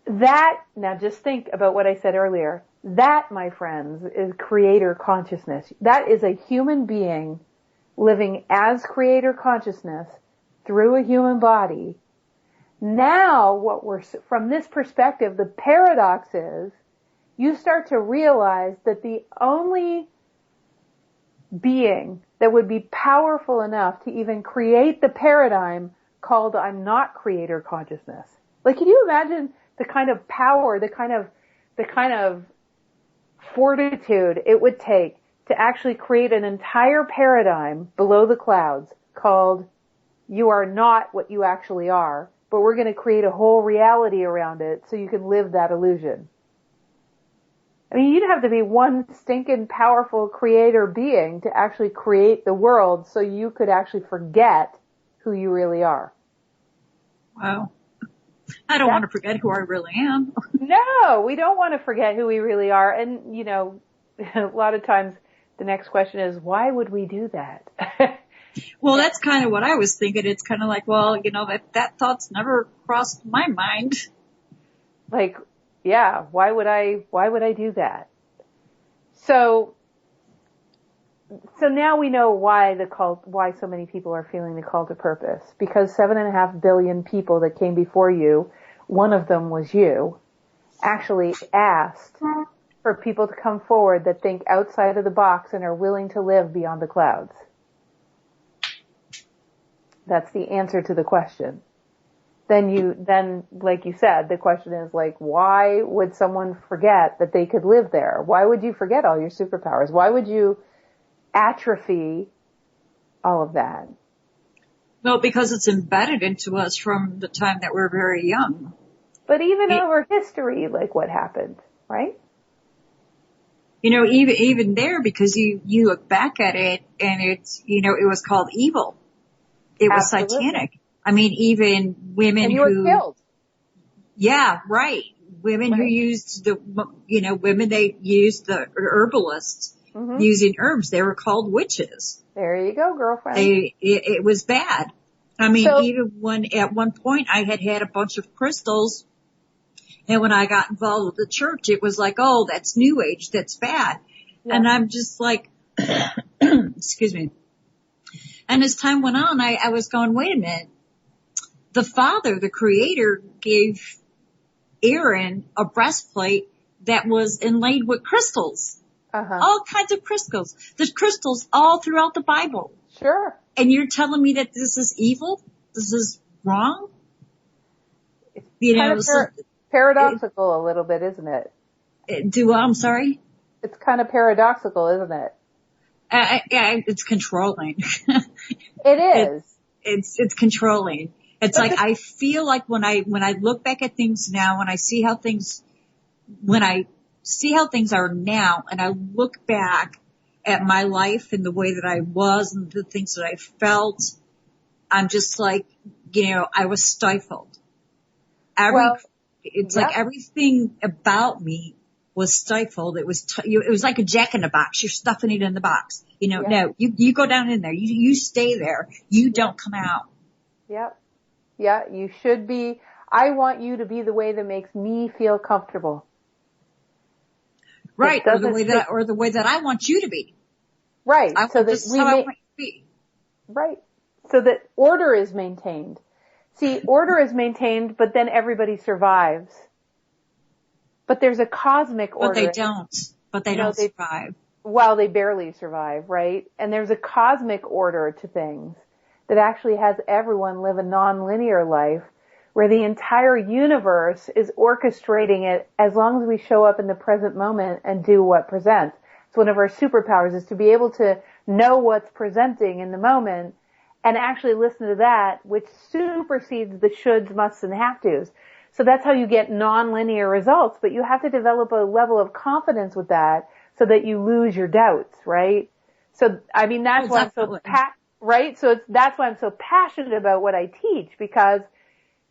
Now just think about what I said earlier. That, my friends, is creator consciousness. That is a human being living as creator consciousness through a human body. Now, from this perspective, the paradox is you start to realize that the only being that would be powerful enough to even create the paradigm called I'm not creator consciousness. Like, can you imagine the kind of power, the kind of fortitude it would take to actually create an entire paradigm below the clouds called you are not what you actually are, but we're going to create a whole reality around it so you can live that illusion. I mean, you'd have to be one stinking powerful creator being to actually create the world so you could actually forget who you really are. Wow. I don't want to forget who I really am. No, we don't want to forget who we really are. And, a lot of times the next question is, why would we do that? Well, that's kind of what I was thinking. It's kind of like, well, that thought's never crossed my mind. Like, yeah, why would I do that? So now we know why so many people are feeling the call to purpose. Because 7.5 billion people that came before you, one of them was you, actually asked for people to come forward that think outside of the box and are willing to live beyond the clouds. That's the answer to the question. Then, like you said, the question is like, why would someone forget that they could live there? Why would you forget all your superpowers? Why would you atrophy all of that? Well, because it's embedded into us from the time that we're very young. But even over history, like what happened, right? Even there, because you look back at it and it's, it was called evil. It was satanic. I mean, even women and you were killed. Yeah, right. Women who used women they used the herbalists using herbs. They were called witches. There you go, girlfriend. It was bad. I mean, even at one point I had a bunch of crystals, and when I got involved with the church, it was like, oh, that's New Age, that's bad. Yeah. And I'm just like, excuse me. And as time went on, I was going, wait a minute. The Father, the Creator, gave Aaron a breastplate that was inlaid with crystals. All kinds of crystals. There's crystals all throughout the Bible. Sure. And you're telling me that this is evil? This is wrong? It's paradoxical a little bit, isn't it? I'm sorry? It's kind of paradoxical, isn't it? It's controlling. It is. It's controlling. It's like, I feel like when I look back at things now, when I see how things are now, and I look back at my life and the way that I was and the things that I felt, I'm just like, I was stifled. Like everything about me was stifled. It was like a jack in the box. You're stuffing it in the box. No, you go down in there. You stay there. You don't come out. Yep. Yeah, you should be. I want you to be the way that makes me feel comfortable. Right. Or the way that I want you to be. Right. I want you to be. Right. So that order is maintained. See, order is maintained, but then everybody survives. But there's a cosmic order. But they don't survive. Well, they barely survive, right? And there's a cosmic order to things that actually has everyone live a nonlinear life where the entire universe is orchestrating it as long as we show up in the present moment and do what presents. It's one of our superpowers, is to be able to know what's presenting in the moment and actually listen to that, which supersedes the shoulds, musts, and have-tos. So that's how you get nonlinear results, but you have to develop a level of confidence with that so that you lose your doubts, right? So, I mean, that's why I'm so right? So that's why I'm so passionate about what I teach, because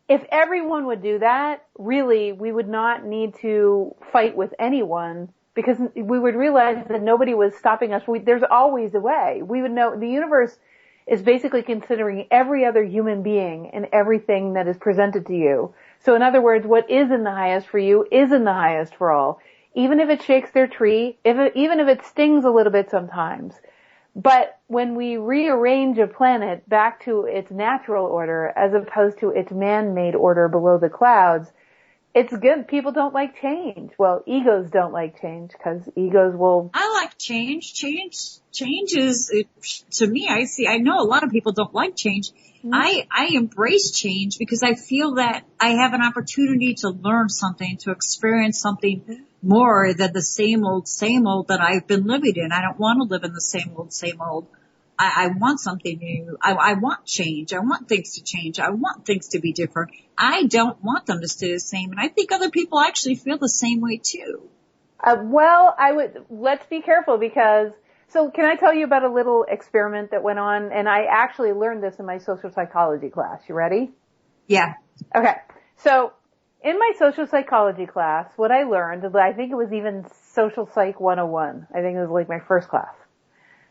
if everyone would do that, really, we would not need to fight with anyone, because we would realize that nobody was stopping us. There's always a way. We would know the universe is basically considering every other human being and everything that is presented to you. So in other words, what is in the highest for you is in the highest for all. Even if it shakes their tree, even if it stings a little bit sometimes. But when we rearrange a planet back to its natural order as opposed to its man-made order below the clouds, it's good. People don't like change. Well, egos don't like change because egos will... I like change. Change is, to me, I know a lot of people don't like change. Mm-hmm. I embrace change because I feel that I have an opportunity to learn something, to experience something more than the same old that I've been living in. I don't want to live in the same old. I want something new. I want change. I want things to change. I want things to be different. I don't want them to stay the same. And I think other people actually feel the same way too. Well, let's be careful because, so can I tell you about a little experiment that went on? And I actually learned this in my social psychology class. You ready? Yeah. Okay. So in my social psychology class, what I learned, I think it was even Social Psych 101. I think it was like my first class.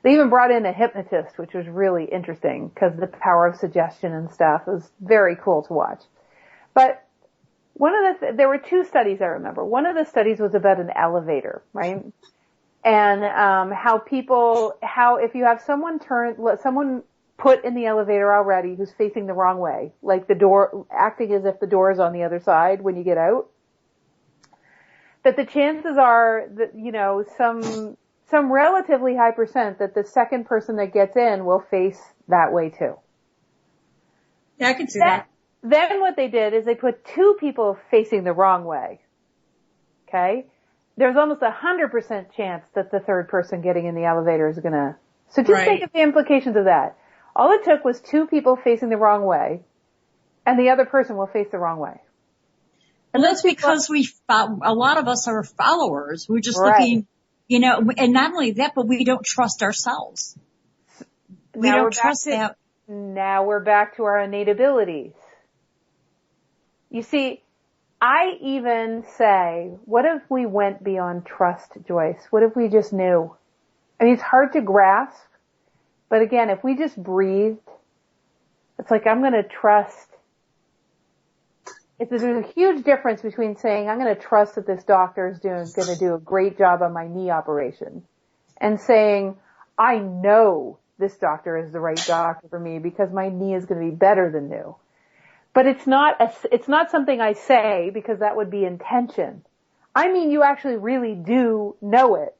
They even brought in a hypnotist, which was really interesting because the power of suggestion and stuff was very cool to watch. But there were two studies I remember. One of the studies was about an elevator, right? And how if you have someone put in the elevator already who's facing the wrong way, like the door, acting as if the door is on the other side when you get out, that the chances are that, some relatively high percent that the second person that gets in will face that way too. Yeah, I can see that. Then what they did is they put two people facing the wrong way. Okay? There's almost 100% chance that the third person getting in the elevator is gonna... So just think of the implications of that. All it took was two people facing the wrong way, and the other person will face the wrong way. And that's because a lot of us are followers. We're just looking... and not only that, but we don't trust ourselves. We don't trust that. Now we're back to our innate abilities. You see, I even say, what if we went beyond trust, Joyce? What if we just knew? I mean, it's hard to grasp, but again, if we just breathed, it's like, I'm going to trust. There's a huge difference between saying, I'm going to trust that this doctor is going to do a great job on my knee operation, and saying, I know this doctor is the right doctor for me because my knee is going to be better than new. But it's not something I say because that would be intention. I mean, you actually really do know it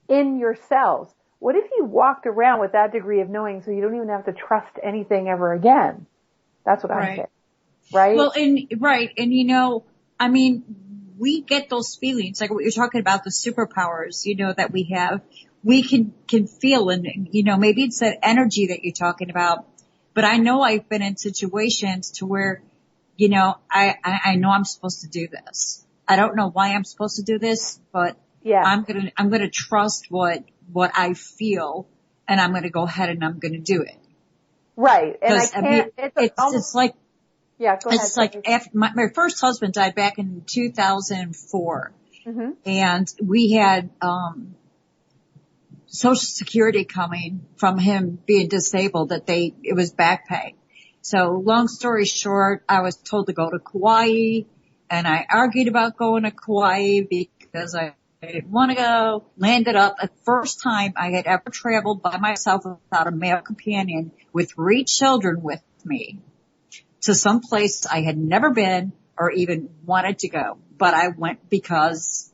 in yourselves. What if you walked around with that degree of knowing so you don't even have to trust anything ever again? That's what I'm saying. Right? Well, and I mean, we get those feelings, like what you're talking about, the superpowers, that we have. We can feel, and, maybe it's that energy that you're talking about. But I know I've been in situations to where, I know I'm supposed to do this. I don't know why I'm supposed to do this, but I'm gonna trust what I feel, and I'm gonna go ahead and I'm gonna do it. Right. And it's like, yeah, go ahead. It's like after my first husband died back in 2004. Mm-hmm. And we had, Social Security coming from him being disabled it was back pay. So long story short, I was told to go to Kauai, and I argued about going to Kauai because I didn't want to go. Landed up the first time I had ever traveled by myself without a male companion with 3 children with me to some place I had never been or even wanted to go. But I went because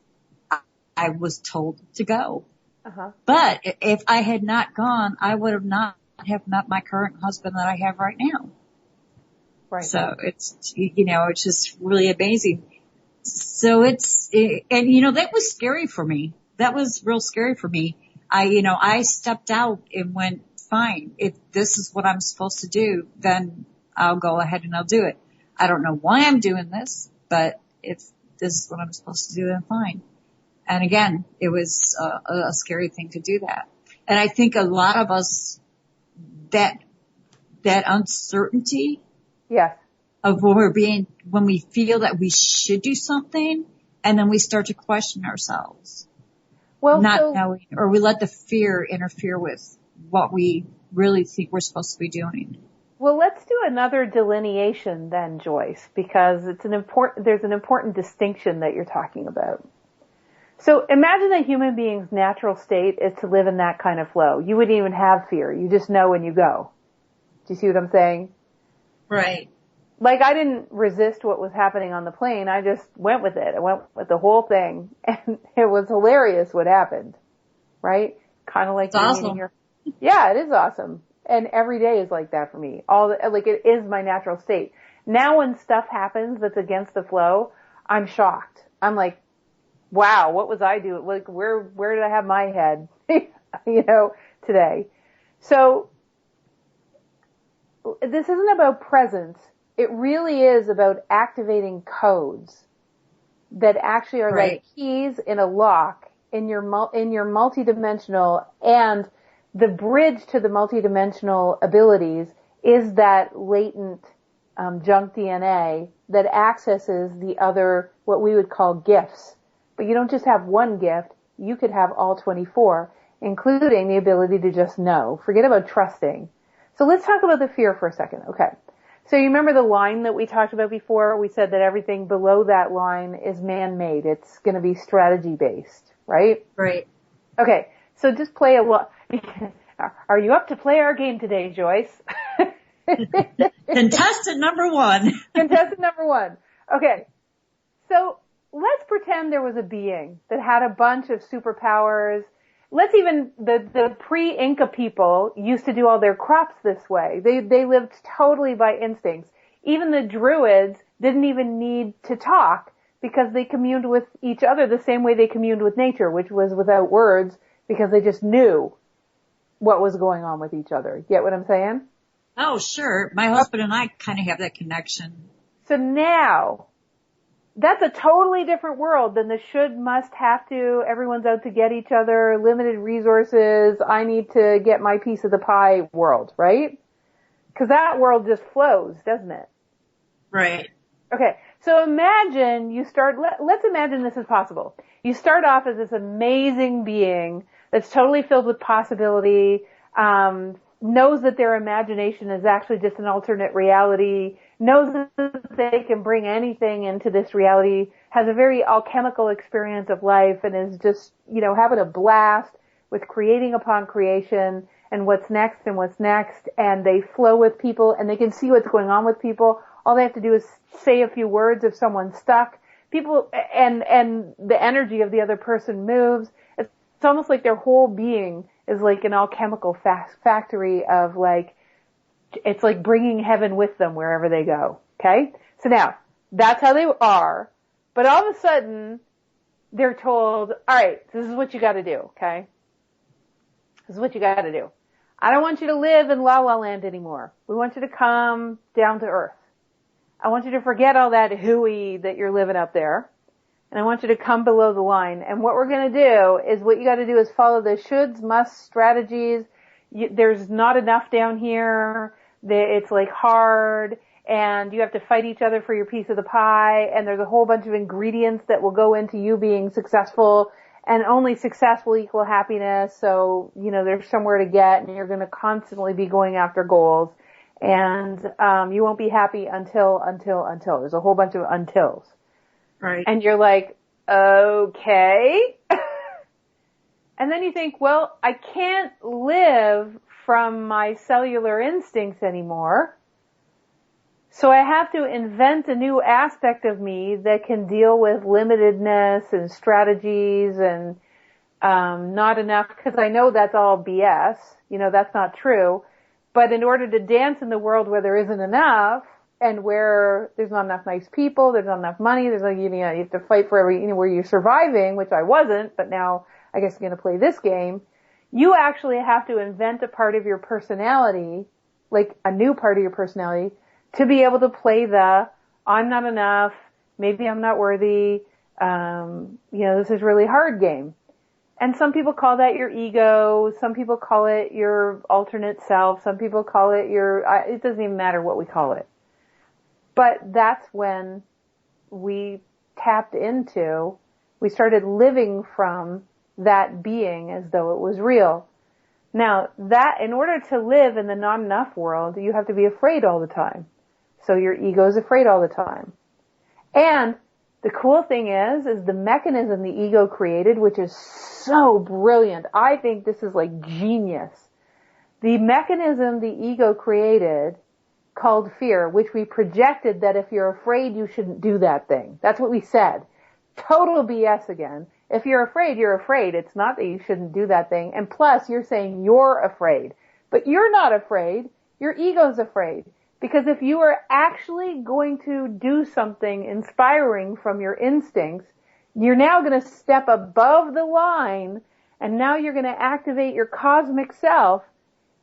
I was told to go. Uh-huh. But if I had not gone, I would have not have met my current husband that I have right now. Right. So it's just really amazing. So that was scary for me. That was real scary for me. I stepped out and went, fine, if this is what I'm supposed to do, then I'll go ahead and I'll do it. I don't know why I'm doing this, but if this is what I'm supposed to do, then fine. And again, it was a scary thing to do that. And I think a lot of us, that uncertainty Yes. of when we feel that we should do something, and then we start to question ourselves. Well, not knowing, or we let the fear interfere with what we really think we're supposed to be doing. Well, let's do another delineation then, Joyce, because there's an important distinction that you're talking about. So imagine a human being's natural state is to live in that kind of flow. You wouldn't even have fear. You just know when you go. Do you see what I'm saying? Right. Like, I didn't resist what was happening on the plane. I just went with it. I went with the whole thing. And it was hilarious what happened. Right? Kind of like, it's awesome. Yeah, it is awesome. And every day is like that for me. It is my natural state. Now when stuff happens that's against the flow, I'm shocked. I'm like, wow, what was I doing? Like, where did I have my head? Today. So, this isn't about presence. It really is about activating codes that actually are like keys in a lock in your multidimensional, and the bridge to the multidimensional abilities is that latent junk DNA that accesses the other, what we would call gifts. But you don't just have one gift, you could have all 24, including the ability to just know. Forget about trusting. So let's talk about the fear for a second. Okay. So you remember the line that we talked about before? We said that everything below that line is man-made. It's going to be strategy-based, right? Right. Okay. So just play Are you up to play our game today, Joyce? Contestant number one. Contestant number one. Okay. So let's pretend there was a being that had a bunch of superpowers. Let's even, the pre-Inca people used to do all their crops this way. They lived totally by instincts. Even the Druids didn't even need to talk because they communed with each other the same way they communed with nature, which was without words, because they just knew what was going on with each other. Get what I'm saying? Oh, sure. My husband and I kind of have that connection. So now, that's a totally different world than the should, must, have to, everyone's out to get each other, limited resources, I need to get my piece of the pie world, right? Because that world just flows, doesn't it? Right. Okay, so imagine let's imagine this is possible. You start off as this amazing being that's totally filled with possibility, knows that their imagination is actually just an alternate reality, knows that they can bring anything into this reality, has a very alchemical experience of life, and is just, having a blast with creating upon creation and what's next, and they flow with people, and they can see what's going on with people. All they have to do is say a few words if someone's stuck. People, and the energy of the other person moves. It's almost like their whole being is like an alchemical factory of it's like bringing heaven with them wherever they go. Okay? So now, that's how they are. But all of a sudden, they're told, alright, this is what you gotta do, okay? This is what you gotta do. I don't want you to live in La La Land anymore. We want you to come down to earth. I want you to forget all that hooey that you're living up there. And I want you to come below the line. And what we're going to do is, what you got to do is follow the shoulds, musts, strategies. There's not enough down here. It's like hard, and you have to fight each other for your piece of the pie. And there's a whole bunch of ingredients that will go into you being successful. And only success will equal happiness. So, there's somewhere to get, and you're going to constantly be going after goals. And you won't be happy until. There's a whole bunch of untils. Right. And you're like, okay. And then you think, well, I can't live from my cellular instincts anymore. So I have to invent a new aspect of me that can deal with limitedness and strategies and not enough, because I know that's all BS. That's not true. But in order to dance in the world where there isn't enough, and where there's not enough nice people, there's not enough money, you have to fight for where you're surviving, which I wasn't, but now I guess I'm going to play this game. You actually have to invent a part of your personality, like a new part of your personality, to be able to play the I'm not enough, maybe I'm not worthy, this is really hard game. And some people call that your ego, some people call it your alternate self, some people call it it doesn't even matter what we call it. But that's when we started living from that being as though it was real. Now, in order to live in the not enough world, you have to be afraid all the time. So your ego is afraid all the time. And the cool thing is the mechanism the ego created, which is so brilliant. I think this is like genius. The mechanism the ego created called fear, which we projected that if you're afraid, you shouldn't do that thing. That's what we said. Total BS again. If you're afraid, you're afraid. It's not that you shouldn't do that thing. And plus, you're saying you're afraid. But you're not afraid. Your ego's afraid. Because if you are actually going to do something inspiring from your instincts, you're now going to step above the line, and now you're going to activate your cosmic self,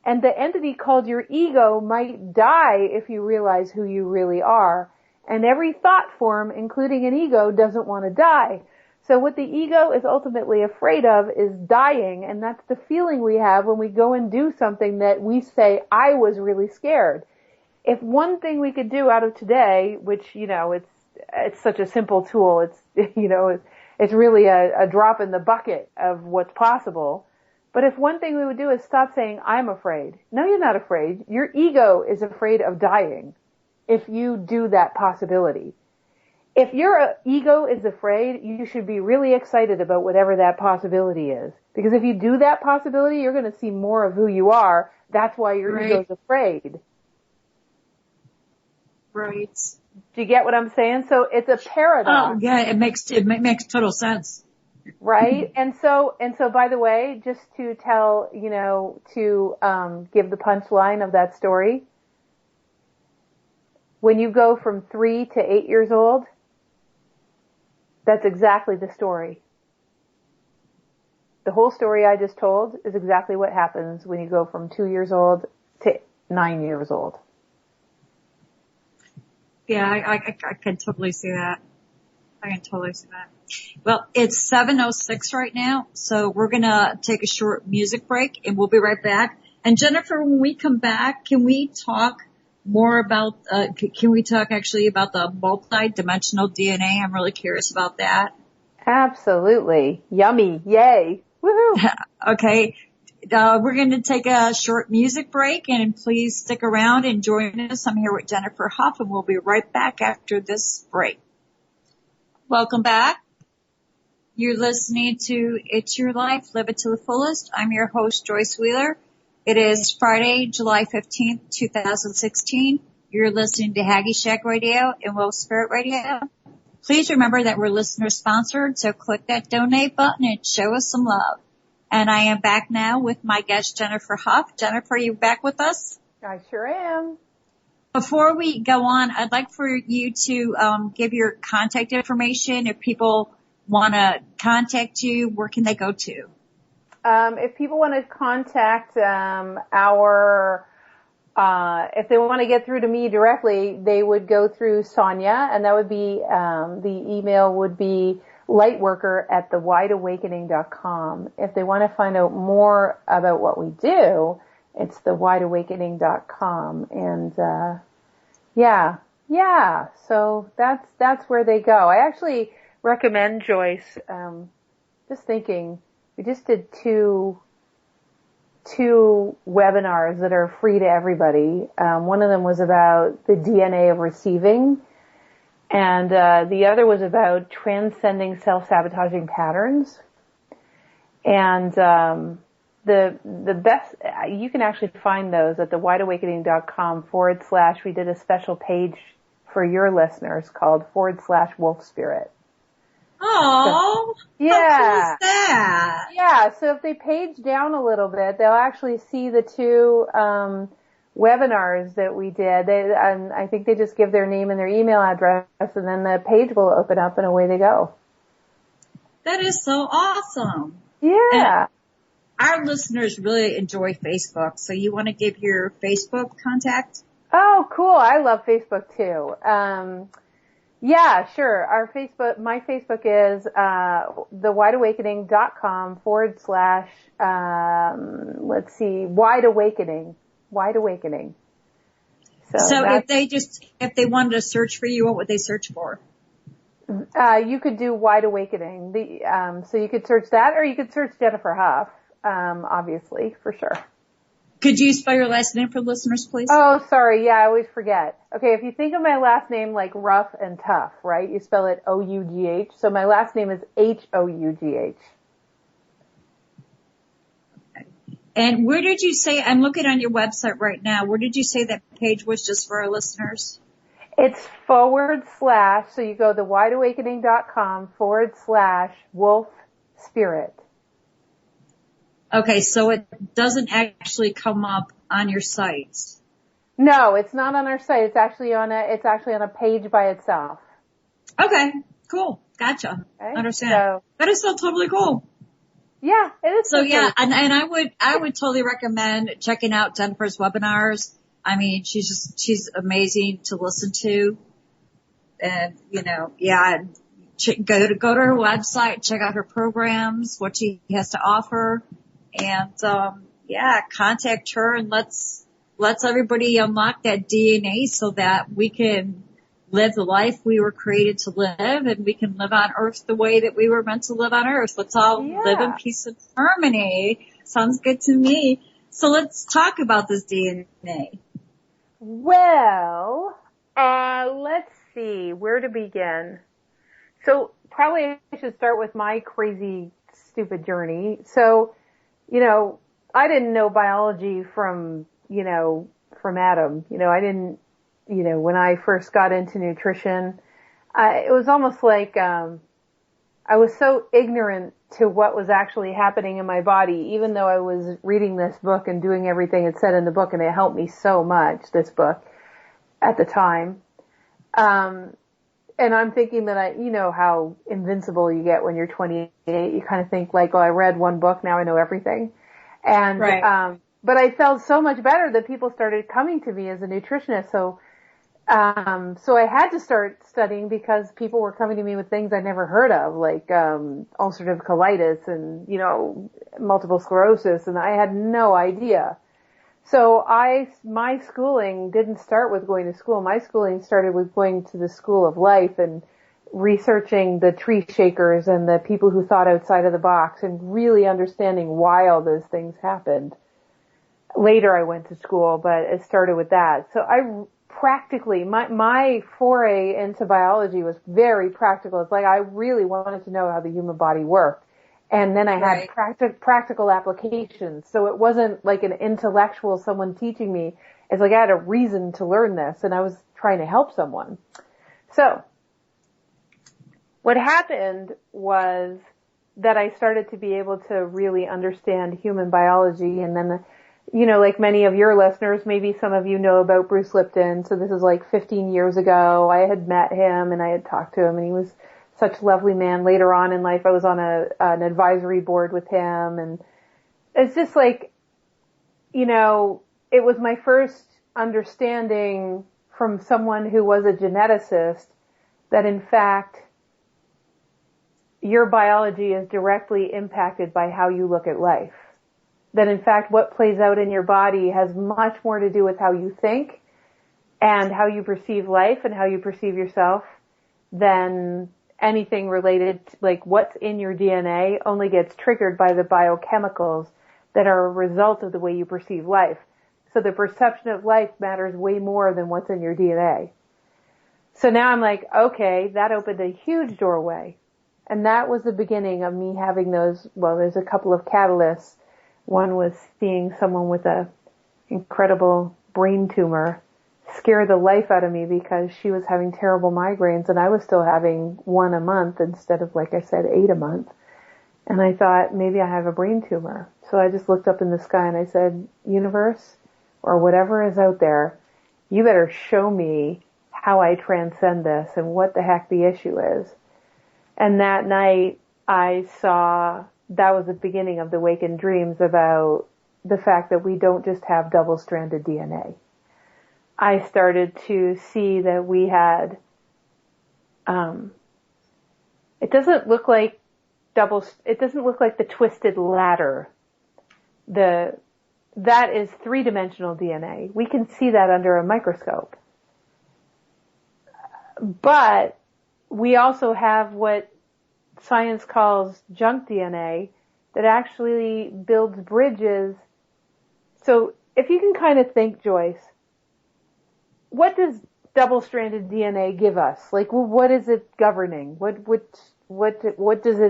and the entity called your ego might die if you realize who you really are. And every thought form, including an ego, doesn't want to die. So what the ego is ultimately afraid of is dying, and that's the feeling we have when we go and do something that we say, I was really scared. If one thing we could do out of today, which, it's such a simple tool, it's really a drop in the bucket of what's possible. But if one thing we would do is stop saying, I'm afraid. No, you're not afraid. Your ego is afraid of dying if you do that possibility. If your ego is afraid, you should be really excited about whatever that possibility is. Because if you do that possibility, you're going to see more of who you are. That's why your ego's afraid. Right. Do you get what I'm saying? So it's a paradox. Oh, yeah, it makes total sense. Right? And so by the way, just to tell, give the punchline of that story, when you go from 3 to 8 years old, that's exactly the story. The whole story I just told is exactly what happens when you go from 2 years old to 9 years old. Yeah, I can totally see that. Well, it's 7:06 right now, so we're gonna take a short music break and we'll be right back. And Jennifer, when we come back, can we talk more about, actually about the multi-dimensional DNA? I'm really curious about that. Absolutely. Yummy. Yay. Woohoo. Okay. We're going to take a short music break, and please stick around and join us. I'm here with Jennifer Hough, and we'll be right back after this break. Welcome back. You're listening to It's Your Life, Live It to the Fullest. I'm your host, Joyce Wheeler. It is Friday, July 15th, 2016. You're listening to Haggy Shack Radio and Will Spirit Radio. Please remember that we're listener sponsored, so click that donate button and show us some love. And I am back now with my guest, Jennifer Hough. Jennifer, are you back with us? I sure am. Before we go on, I'd like for you to give your contact information. If people want to contact you, where can they go to? If people want to contact if they want to get through to me directly, they would go through Sonia, and that would be the email would be lightworker@thewideawakening.com. If they want to find out more about what we do, it's thewideawakening.com. And so that's where they go. I actually recommend, Joyce, just thinking, we just did two webinars that are free to everybody. One of them was about the DNA of receiving, and the other was about transcending self-sabotaging patterns. And the best, you can actually find those at thewideawakening.com / we did a special page for your listeners called / Wolf Spirit. Oh, yeah. How cool is that? Yeah, so if they page down a little bit, they'll actually see the two webinars that we did. I think they just give their name and their email address, and then the page will open up and away they go. That is so awesome. Yeah. our listeners really enjoy Facebook, so you want to give your Facebook contact? Oh, cool. I love Facebook too. Yeah, sure. My Facebook is, thewideawakening.com / let's see, Wide Awakening. Wide Awakening. So if they wanted to search for you, what would they search for? You could do Wide Awakening. So you could search that, or you could search Jennifer Hough, obviously, for sure. Could you spell your last name for listeners, please? Oh, sorry. Yeah, I always forget. Okay, if you think of my last name like rough and tough, right? You spell it O-U-G-H. So my last name is H-O-U-G-H. And where did you say, I'm looking on your website right now, where did you say that page was just for our listeners? It's / so you go thewideawakening.com / wolf spirit. Okay, so it doesn't actually come up on your sites. No, it's not on our site. It's actually on a page by itself. Okay, cool. Gotcha. Okay, understand. So, that is still totally cool. Yeah, it is. So yeah, and I would totally recommend checking out Jennifer's webinars. I mean, she's amazing to listen to. And, go to her website, check out her programs, what she has to offer. And, contact her and let's everybody unlock that DNA so that we can live the life we were created to live and we can live on earth the way that we were meant to live on earth. Let's all live in peace and harmony. Sounds good to me. So let's talk about this DNA. Well, let's see where to begin. So probably I should start with my crazy, stupid journey. So, I didn't know biology from Adam. I didn't, when I first got into nutrition, it was almost like, I was so ignorant to what was actually happening in my body, even though I was reading this book and doing everything it said in the book, and it helped me so much, this book, at the time. And I'm thinking that how invincible you get when you're 28. You kind of think like, oh, I read one book, now I know everything. And, right. But I felt so much better that people started coming to me as a nutritionist. So I had to start studying because people were coming to me with things I'd never heard of, like, ulcerative colitis and, multiple sclerosis, and I had no idea. So my schooling didn't start with going to school. My schooling started with going to the School of Life and researching the tree shakers and the people who thought outside of the box and really understanding why all those things happened. Later I went to school, but it started with that. So my foray into biology was very practical. It's like I really wanted to know how the human body worked. And then I had practical applications. So it wasn't like an intellectual someone teaching me. It's like I had a reason to learn this and I was trying to help someone. So what happened was that I started to be able to really understand human biology. And then, like many of your listeners, maybe some of you know about Bruce Lipton. So this is like 15 years ago. I had met him and I had talked to him and he was such a lovely man. Later on in life, I was on an advisory board with him. And it's just like, it was my first understanding from someone who was a geneticist that in fact, your biology is directly impacted by how you look at life. That in fact, what plays out in your body has much more to do with how you think and how you perceive life and how you perceive yourself than anything related to, like, what's in your DNA only gets triggered by the biochemicals that are a result of the way you perceive life. So the perception of life matters way more than what's in your DNA. So now I'm like, okay, that opened a huge doorway. And that was the beginning of me having there's a couple of catalysts. One was seeing someone with a incredible brain tumor scare the life out of me because she was having terrible migraines and I was still having 1 a month instead of, like I said, 8 a month. And I thought, maybe I have a brain tumor. So I just looked up in the sky and I said, universe, or whatever is out there, you better show me how I transcend this and what the heck the issue is. And that night I saw that was the beginning of the Wakened Dreams about the fact that we don't just have double-stranded DNA. I started to see that we had, it doesn't look like the twisted ladder. That is three-dimensional DNA. We can see that under a microscope. But we also have what science calls junk DNA that actually builds bridges. So if you can kind of think, Joyce, what does double-stranded DNA give us? Like, well, what is it governing? What does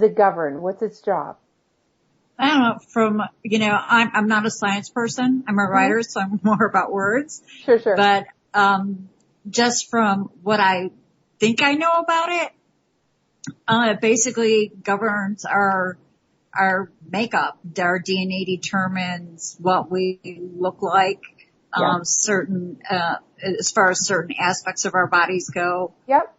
it govern? What's its job? I don't know, I'm not a science person. I'm a writer, so I'm more about words. Sure. But, just from what I think I know about it, it basically governs our makeup. Our DNA determines what we look like, certain, as far as certain aspects of our bodies go. Yep.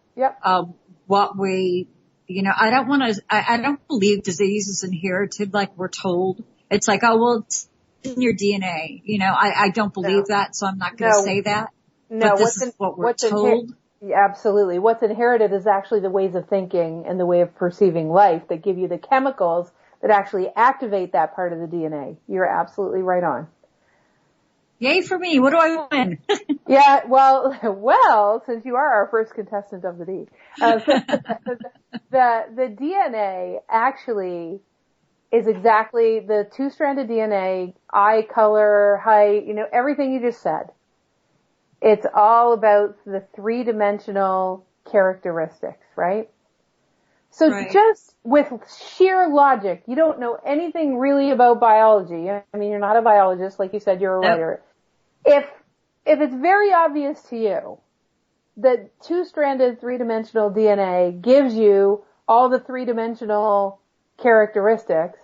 What we, I don't believe disease is inherited like we're told. It's like, oh, well, it's in your DNA. I don't believe that, so I'm not going to say that. No, but this is what we're told. Absolutely. What's inherited is actually the ways of thinking and the way of perceiving life that give you the chemicals that actually activate that part of the DNA. You're absolutely right on. Yay for me. What do I win? Yeah, well, since you are our first contestant of the D, the DNA actually is exactly the two-stranded DNA, eye color, height, everything you just said. It's all about the three-dimensional characteristics, right? So just with sheer logic, you don't know anything really about biology. I mean, you're not a biologist, like you said, you're a writer. If it's very obvious to you that two-stranded three-dimensional DNA gives you all the three-dimensional characteristics,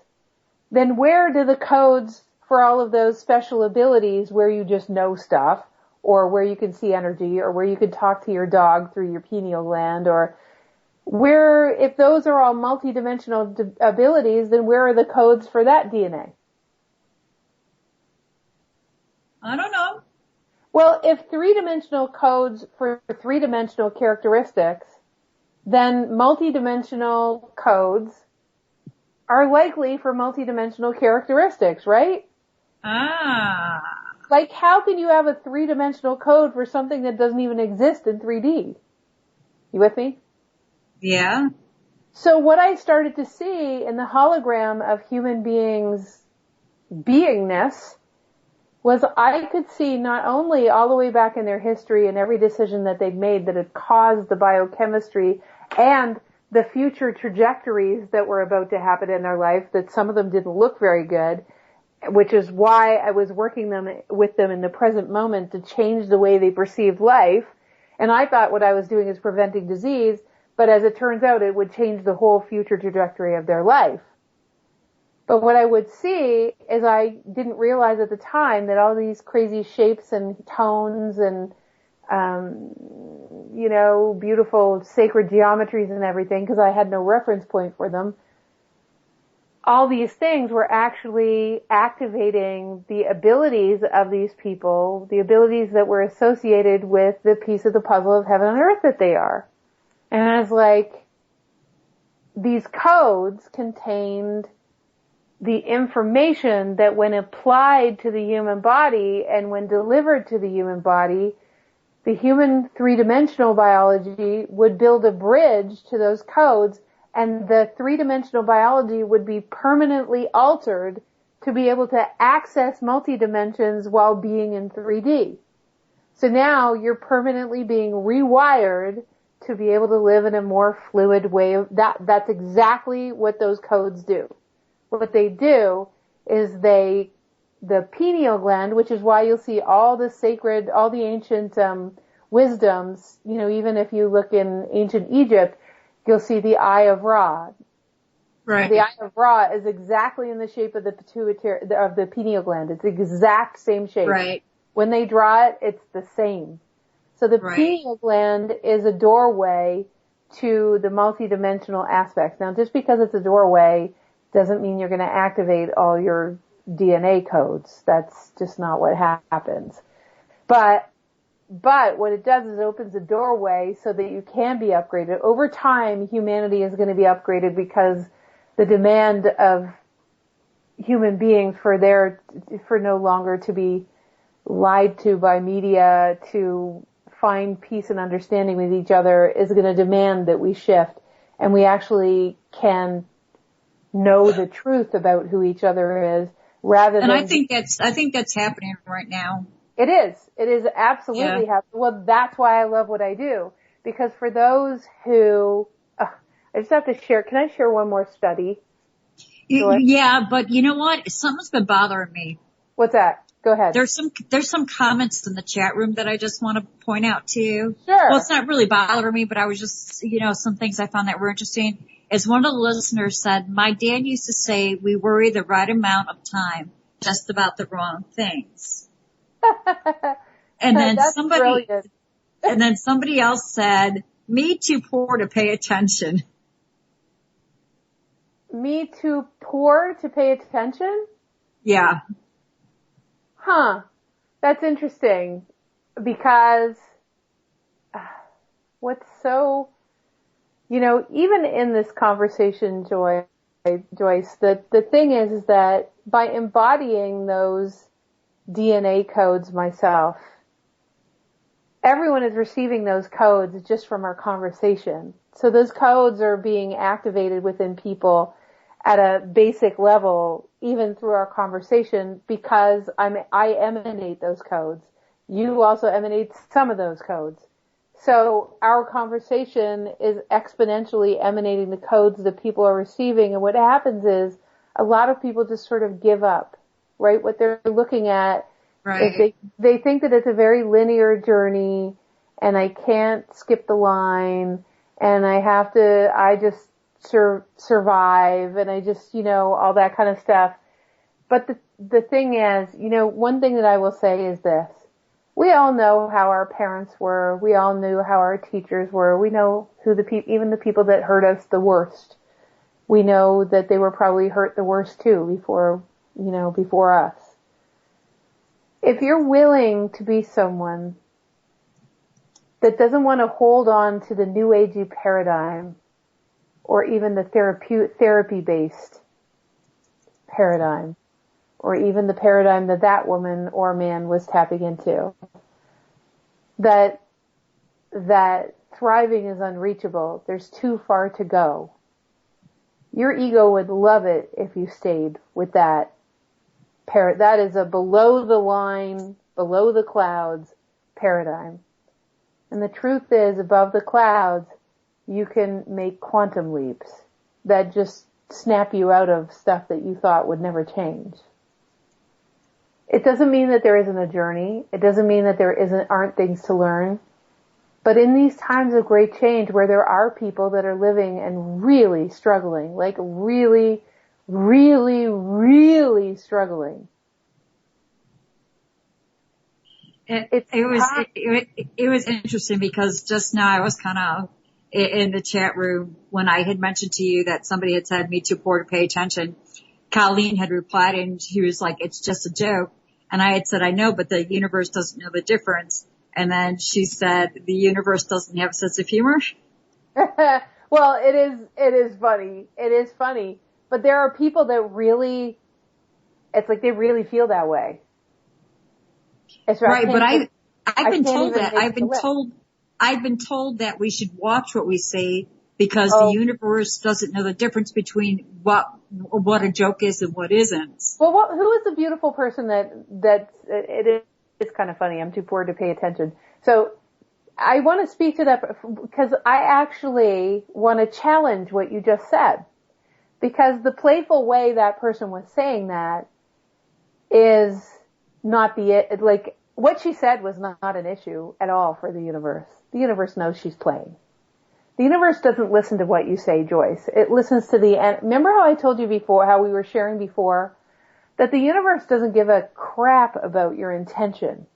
then where do the codes for all of those special abilities where you just know stuff, or where you can see energy, or where you can talk to your dog through your pineal gland, or where, if those are all multidimensional abilities, then where are the codes for that DNA? I don't know. Well, if three-dimensional codes for three-dimensional characteristics, then multidimensional codes are likely for multidimensional characteristics, right? Ah. Like, how can you have a three-dimensional code for something that doesn't even exist in 3D? You with me? Yeah. So what I started to see in the hologram of human beings' beingness was I could see not only all the way back in their history and every decision that they'd made that had caused the biochemistry and the future trajectories that were about to happen in their life, that some of them didn't look very good, which is why I was working with them in the present moment to change the way they perceived life. And I thought what I was doing is preventing disease, but as it turns out, it would change the whole future trajectory of their life. But what I would see is I didn't realize at the time that all these crazy shapes and tones and, beautiful sacred geometries and everything, because I had no reference point for them, all these things were actually activating the abilities of these people, the abilities that were associated with the piece of the puzzle of heaven and earth that they are. And I was like, these codes contained the information that when applied to the human body and when delivered to the human body, the human three-dimensional biology would build a bridge to those codes, and the three-dimensional biology would be permanently altered to be able to access multi-dimensions while being in 3D. So now you're permanently being rewired to be able to live in a more fluid way. That's exactly what those codes do. What they do is the pineal gland, which is why you'll see all the sacred, all the ancient wisdoms, even if you look in ancient Egypt, you'll see the Eye of Ra. Right. The Eye of Ra is exactly in the shape of the pituitary, of the pineal gland. It's the exact same shape. Right. When they draw it, it's the same. So the pineal gland is a doorway to the multidimensional aspects. Now, just because it's a doorway doesn't mean you're going to activate all your DNA codes. That's just not what happens. But what it does is opens a doorway so that you can be upgraded. Over time, humanity is going to be upgraded because the demand of human beings for no longer to be lied to by media, to find peace and understanding with each other, is going to demand that we shift and we actually can know the truth about who each other is rather than. And I think that's happening right now. It is absolutely happening. Well, that's why I love what I do, because for those who, I just have to share, can I share one more study? Yeah, but you know what? Something's been bothering me. What's that? Go ahead. There's some comments in the chat room that I just want to point out to you. Sure. Well, it's not really bothering me, but I was just, some things I found that were interesting. As one of the listeners said, my dad used to say, we worry the right amount of time, just about the wrong things. And then somebody else said, me too poor to pay attention. Me too poor to pay attention? Yeah. Huh. That's interesting because what's so, even in this conversation, Joyce, the thing is that by embodying those DNA codes myself, everyone is receiving those codes just from our conversation. So those codes are being activated within people at a basic level, even through our conversation, because I emanate those codes. You also emanate some of those codes. So our conversation is exponentially emanating the codes that people are receiving. And what happens is a lot of people just sort of give up, right? What they're looking at is they think that it's a very linear journey and I can't skip the line and I just survive and I just, all that kind of stuff. But the thing is, one thing that I will say is this. We all know how our parents were. We all knew how our teachers were. We know who even the people that hurt us the worst. We know that they were probably hurt the worst too before us. If you're willing to be someone that doesn't want to hold on to the new agey paradigm or even the therapy-based paradigm, or even the paradigm that woman or man was tapping into, that thriving is unreachable, there's too far to go. Your ego would love it if you stayed with that. That is a below the line, below the clouds paradigm. And the truth is, above the clouds, you can make quantum leaps that just snap you out of stuff that you thought would never change. It doesn't mean that there isn't a journey. It doesn't mean that there aren't things to learn. But in these times of great change where there are people that are living and really struggling, like really, really, really struggling. It was interesting because just now I was kind of in the chat room when I had mentioned to you that somebody had said me too poor to pay attention. Colleen had replied and she was like, it's just a joke. And I had said, I know, but the universe doesn't know the difference. And then she said, the universe doesn't have a sense of humor. Well, it is funny. It is funny. But there are people that really, it's like they really feel that way. Right, but I've been told that we should watch what we say because the universe doesn't know the difference between what a joke is and what isn't. Well, who is the beautiful person that it's kind of funny. I'm too poor to pay attention. So I want to speak to that because I actually want to challenge what you just said, because the playful way that person was saying that is not like what she said was not an issue at all for the universe. The universe knows she's playing. The universe doesn't listen to what you say, Joyce. It listens to remember how I told you before, how we were sharing before, that the universe doesn't give a crap about your intention.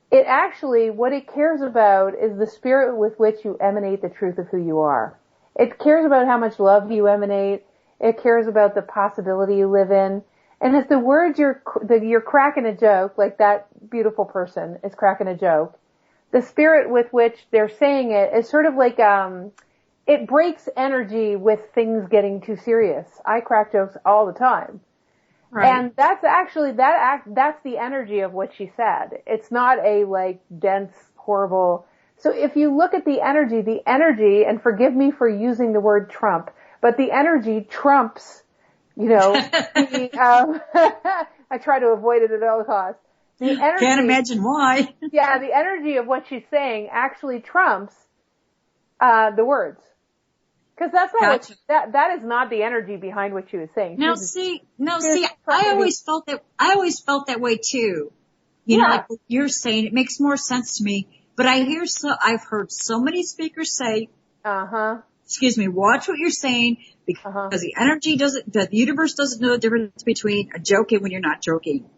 It actually, what it cares about is the spirit with which you emanate the truth of who you are. It cares about how much love you emanate. It cares about the possibility you live in. And if the words you're cracking a joke, like that beautiful person is cracking a joke, the spirit with which they're saying it is sort of like, it breaks energy with things getting too serious. I crack jokes all the time. Right. And that's actually, that's the energy of what she said. It's not a like dense, horrible. So if you look at the energy, and forgive me for using the word Trump, but the energy trumps, you know, I try to avoid it at all costs. The energy, can't imagine why. Yeah, the energy of what she's saying actually trumps, the words. Cause that's not gotcha. that is not the energy behind what she was saying. I always felt that way too. You know, like what you're saying, it makes more sense to me. But I've heard so many speakers say, excuse me, watch what you're saying because the universe doesn't know the difference between a joke and when you're not joking.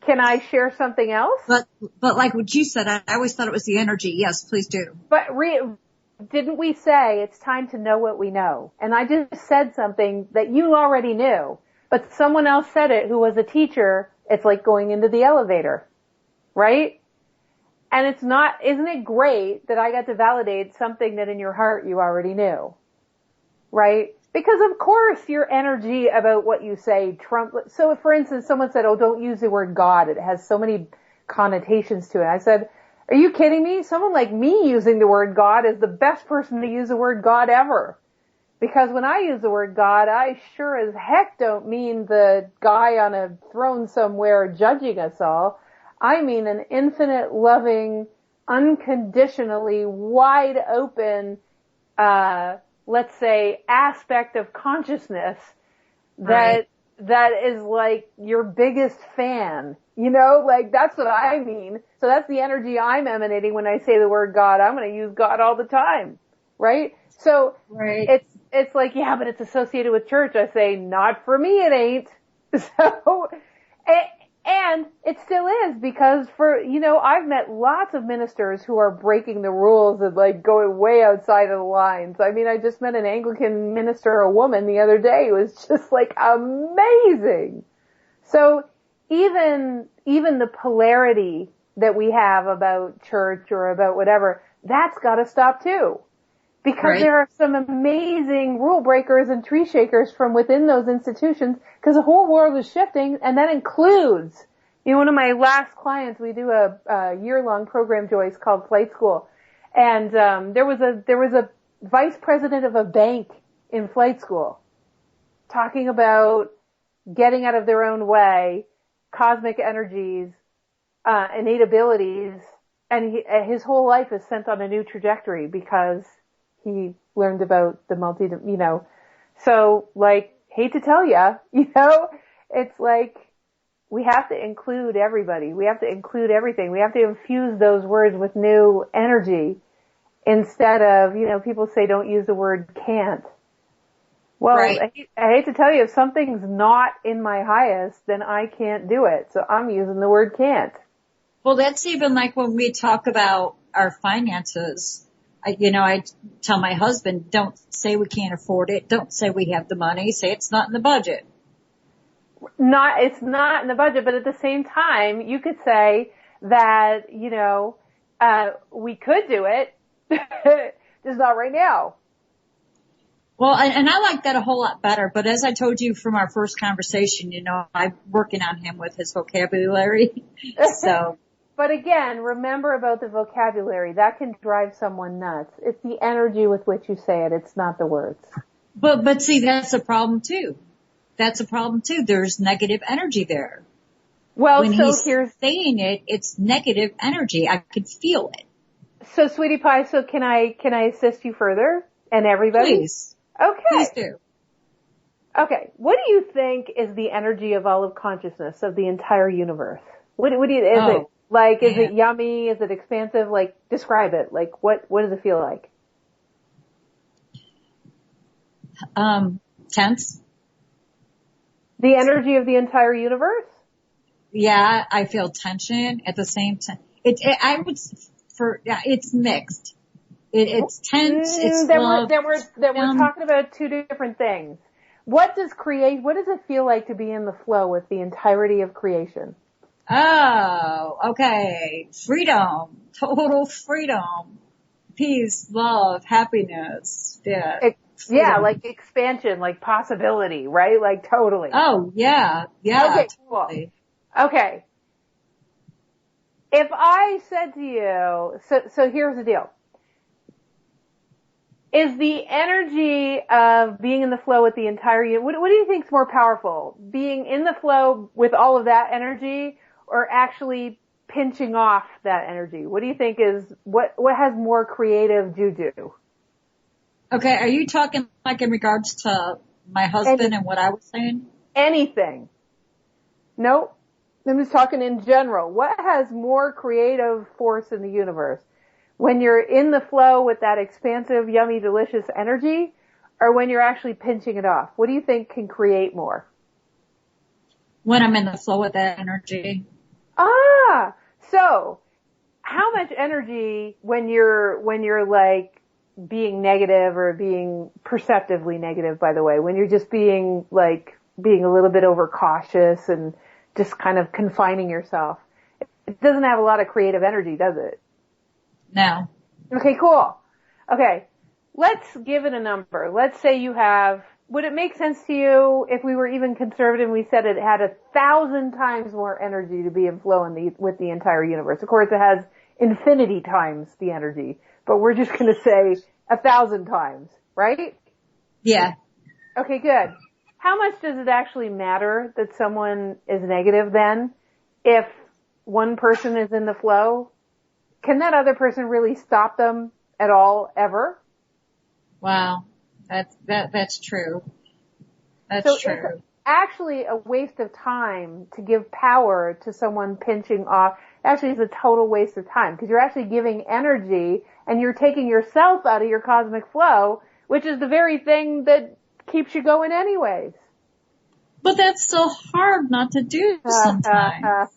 Can I share something else? But like what you said, I always thought it was the energy. Yes, please do. But didn't we say it's time to know what we know? And I just said something that you already knew, but someone else said it who was a teacher. It's like going into the elevator, right? And isn't it great that I got to validate something that in your heart you already knew, right? Because of course your energy about what you say trump. So if, for instance, someone said, oh, don't use the word God. It has so many connotations to it. I said, are you kidding me? Someone like me using the word God is the best person to use the word God ever. Because when I use the word God, I sure as heck don't mean the guy on a throne somewhere judging us all. I mean an infinite, loving, unconditionally wide open, let's say, aspect of consciousness that is like your biggest fan. You know, like that's what I mean. So that's the energy I'm emanating when I say the word God. I'm going to use God all the time, right? So it's like, yeah, but it's associated with church. I say, not for me, it ain't. So, and it still is because I've met lots of ministers who are breaking the rules and like going way outside of the lines. I mean, I just met an Anglican minister, a woman the other day. It was just like amazing. So even the polarity that we have about church or about whatever, that's got to stop too. Because there are some amazing rule breakers and tree shakers from within those institutions because the whole world is shifting, and that includes, one of my last clients, we do a year-long program, Joyce, called Flight School. And there was a vice president of a bank in flight school talking about getting out of their own way, cosmic energies, innate abilities, and his whole life is sent on a new trajectory because he learned about the so like, hate to tell you, it's like we have to include everybody. We have to include everything. We have to infuse those words with new energy instead of, people say don't use the word can't. Well, I hate to tell you, if something's not in my highest, then I can't do it. So I'm using the word can't. Well, that's even like when we talk about our finances. I tell my husband, don't say we can't afford it. Don't say we have the money. Say it's not in the budget. It's not in the budget, but at the same time, you could say that, we could do it, just not right now. Well, and I like that a whole lot better, but as I told you from our first conversation, I'm working on him with his vocabulary, so. But again, remember about the vocabulary. That can drive someone nuts. It's the energy with which you say it. It's not the words. But see, that's a problem too. There's negative energy there. Well, when so he's here's saying it, it's negative energy. I could feel it. So, Sweetie Pie, can I assist you further? And everybody? Please. Okay. Please do. Okay. What do you think is the energy of all of consciousness of the entire universe? What do you, is it? Like, is it yummy? Is it expansive? Like, describe it. Like, what does it feel like? Tense. The energy of the entire universe? Yeah, I feel tension at the same time. I would, it's mixed. It's tense, it's then love. we're talking about two different things. What does it feel like to be in the flow with the entirety of creation? Oh, okay. Freedom. Total freedom. Peace, love, happiness. Yeah. Yeah, like expansion, like possibility, right? Like totally. Oh, yeah. Yeah. Okay, totally. cool. Okay. If I said to you, so here's the deal. Is the energy of being in the flow with the entire what do you think is more powerful? Being in the flow with all of that energy or actually pinching off that energy? What do you think what has more creative juju? Okay, are you talking like in regards to my husband and what I was saying? Anything. Nope. I'm just talking in general. What has more creative force in the universe? When you're in the flow with that expansive, yummy, delicious energy, or when you're actually pinching it off? What do you think can create more? When I'm in the flow with that energy. So how much energy when you're like being negative or being perceptively negative, by the way, when you're just being a little bit overcautious and just kind of confining yourself, it doesn't have a lot of creative energy, does it? No. Okay, cool. Okay, let's give it a number. Let's say would it make sense to you if we were even conservative and we said it had 1,000 times more energy to be in flow with the entire universe? Of course, it has infinity times the energy, but we're just going to say 1,000 times, right? Yeah. Okay, good. How much does it actually matter that someone is negative then if one person is in the flow? Can that other person really stop them at all, ever? Wow. That's true. That's so true. It's actually a waste of time to give power to someone pinching off. Actually, it's a total waste of time because you're actually giving energy and you're taking yourself out of your cosmic flow, which is the very thing that keeps you going anyways. But that's so hard not to do sometimes.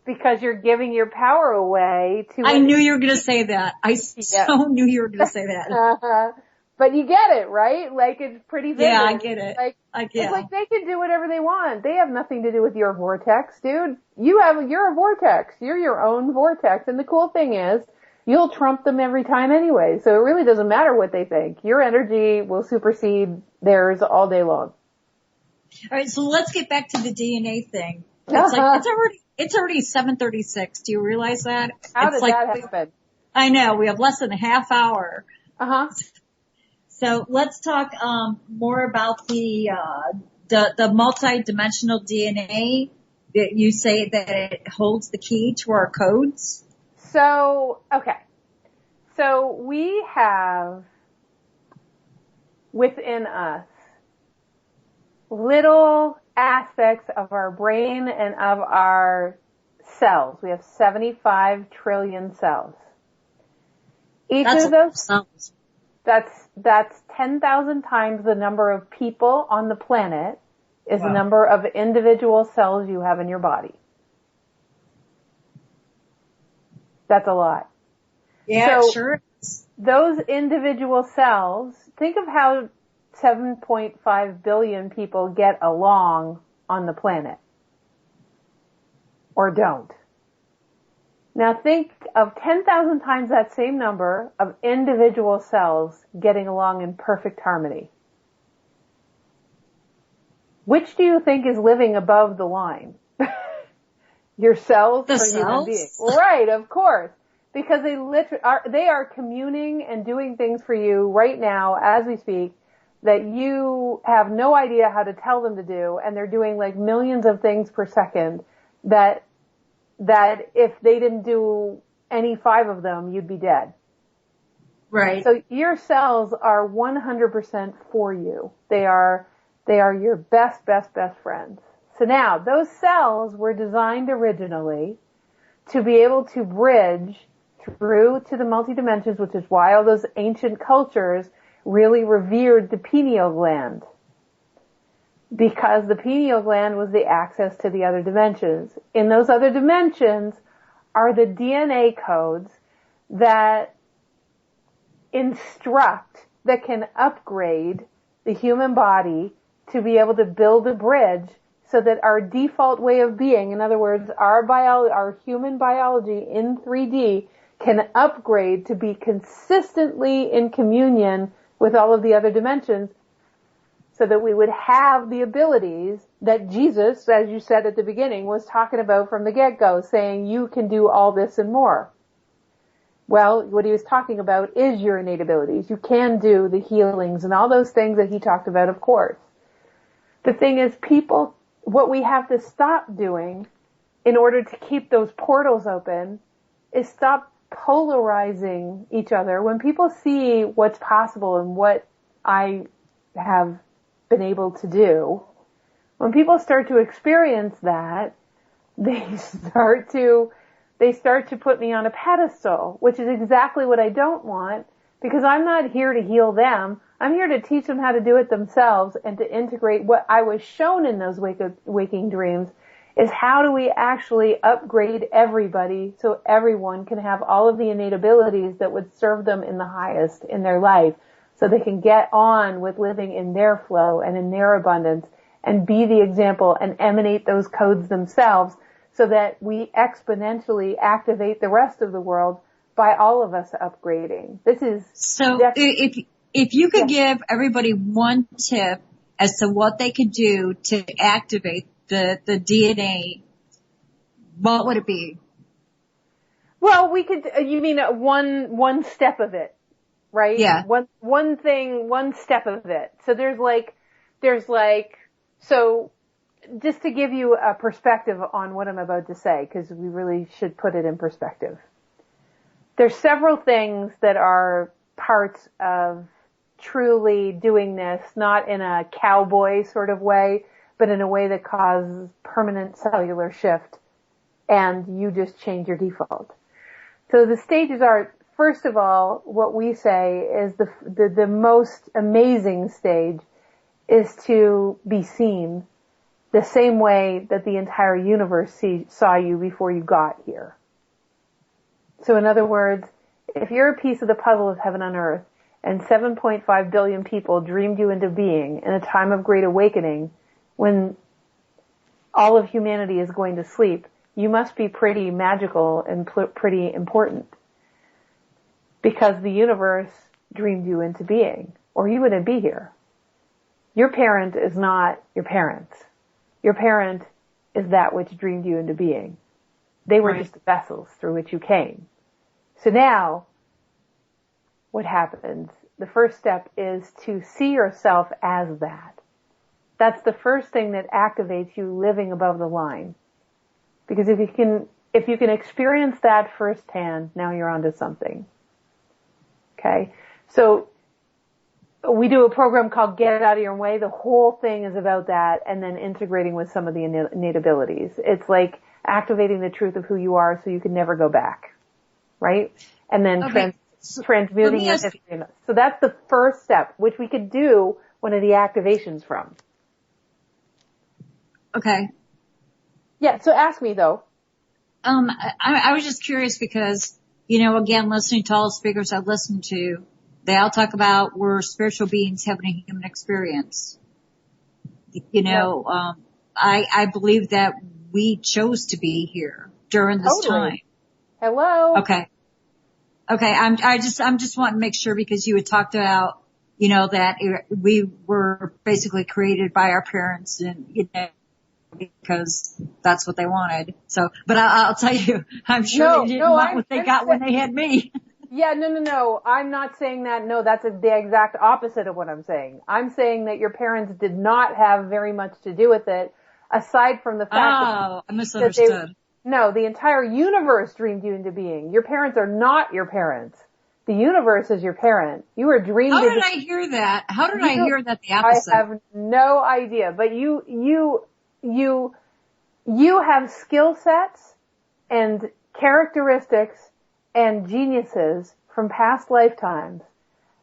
Because you're giving your power away to... I knew you were going to say that. So knew you were going to say that. But you get it, right? Like, it's pretty vivid. Yeah, I get it. It's like they can do whatever they want. They have nothing to do with your vortex, dude. You're a vortex. You're your own vortex. And the cool thing is, you'll trump them every time anyway. So it really doesn't matter what they think. Your energy will supersede theirs all day long. All right, so let's get back to the DNA thing. It's already 7:36. Do you realize that? How did that happen? I know. We have less than a half hour. So let's talk more about the multi-dimensional DNA that you say that it holds the key to our codes. So, okay. So we have within us little aspects of our brain and of our cells. We have 75 trillion cells. That's of those cells. That's 10,000 times the number of people on the planet is the number of individual cells you have in your body. That's a lot. Yeah, so sure is. Those individual cells, think of how 7.5 billion people get along on the planet. Or don't. Now think of 10,000 times that same number of individual cells getting along in perfect harmony. Which do you think is living above the line? Your cells or human beings? Right, of course. Because they are communing and doing things for you right now as we speak that you have no idea how to tell them to do, and they're doing like millions of things per second that if they didn't do any 5 of them, you'd be dead. Right. So your cells are 100% for you. They are your best friends. So now, those cells were designed originally to be able to bridge through to the multi-dimensions, which is why all those ancient cultures really revered the pineal gland. Because the pineal gland was the access to the other dimensions. In those other dimensions are the DNA codes that instruct, that can upgrade the human body to be able to build a bridge so that our default way of being, in other words, our human biology in 3D can upgrade to be consistently in communion with all of the other dimensions, so that we would have the abilities that Jesus, as you said at the beginning, was talking about from the get-go, saying you can do all this and more. Well, what he was talking about is your innate abilities. You can do the healings and all those things that he talked about, of course. The thing is, people, what we have to stop doing in order to keep those portals open is stop polarizing each other. When people see what's possible and what I have been able to do, when people start to experience that, they start to put me on a pedestal, which is exactly what I don't want, because I'm not here to heal them. I'm here to teach them how to do it themselves and to integrate what I was shown in those waking dreams is how do we actually upgrade everybody so everyone can have all of the innate abilities that would serve them in the highest in their life, so they can get on with living in their flow and in their abundance and be the example and emanate those codes themselves, so that we exponentially activate the rest of the world by all of us upgrading. This is so if you could give everybody one tip as to what they could do to activate the DNA, what would it be? Well, we could, you mean one step of it, right? Yeah. One thing, one step of it. So so just to give you a perspective on what I'm about to say, because we really should put it in perspective. There's several things that are parts of truly doing this, not in a cowboy sort of way, but in a way that causes permanent cellular shift, and you just change your default. So the stages are, first of all, what we say is the most amazing stage is to be seen the same way that the entire universe saw you before you got here. So in other words, if you're a piece of the puzzle of heaven on earth and 7.5 billion people dreamed you into being in a time of great awakening when all of humanity is going to sleep, you must be pretty magical and pretty important, because the universe dreamed you into being, or you wouldn't be here. Your parent is not your parent. Your parent is that which dreamed you into being. They were just the vessels through which you came. So now, what happens? The first step is to see yourself as that. That's the first thing that activates you living above the line. Because if you can experience that firsthand, now you're onto something. Okay? So, we do a program called Get It Out of Your Way. The whole thing is about that, and then integrating with some of the innate abilities. It's like activating the truth of who you are so you can never go back. Right? And then transmuting it. So that's the first step, which we could do one of the activations from. Okay. Yeah, so ask me though. I was just curious because, again, listening to all the speakers I've listened to, they all talk about we're spiritual beings having a human experience. I believe that we chose to be here during this time. Hello. Okay. I'm just wanting to make sure, because you had talked about, that we were basically created by our parents and, because that's what they wanted. So, but I'll tell you, I'm sure they didn't want what they got when they had me. Yeah, no. I'm not saying that. No, that's the exact opposite of what I'm saying. I'm saying that your parents did not have very much to do with it, aside from the fact I misunderstood. The entire universe dreamed you into being. Your parents are not your parents. The universe is your parent. You were dreamed. How did I hear that? How did I hear that the opposite? I have no idea, but you have skill sets and characteristics and geniuses from past lifetimes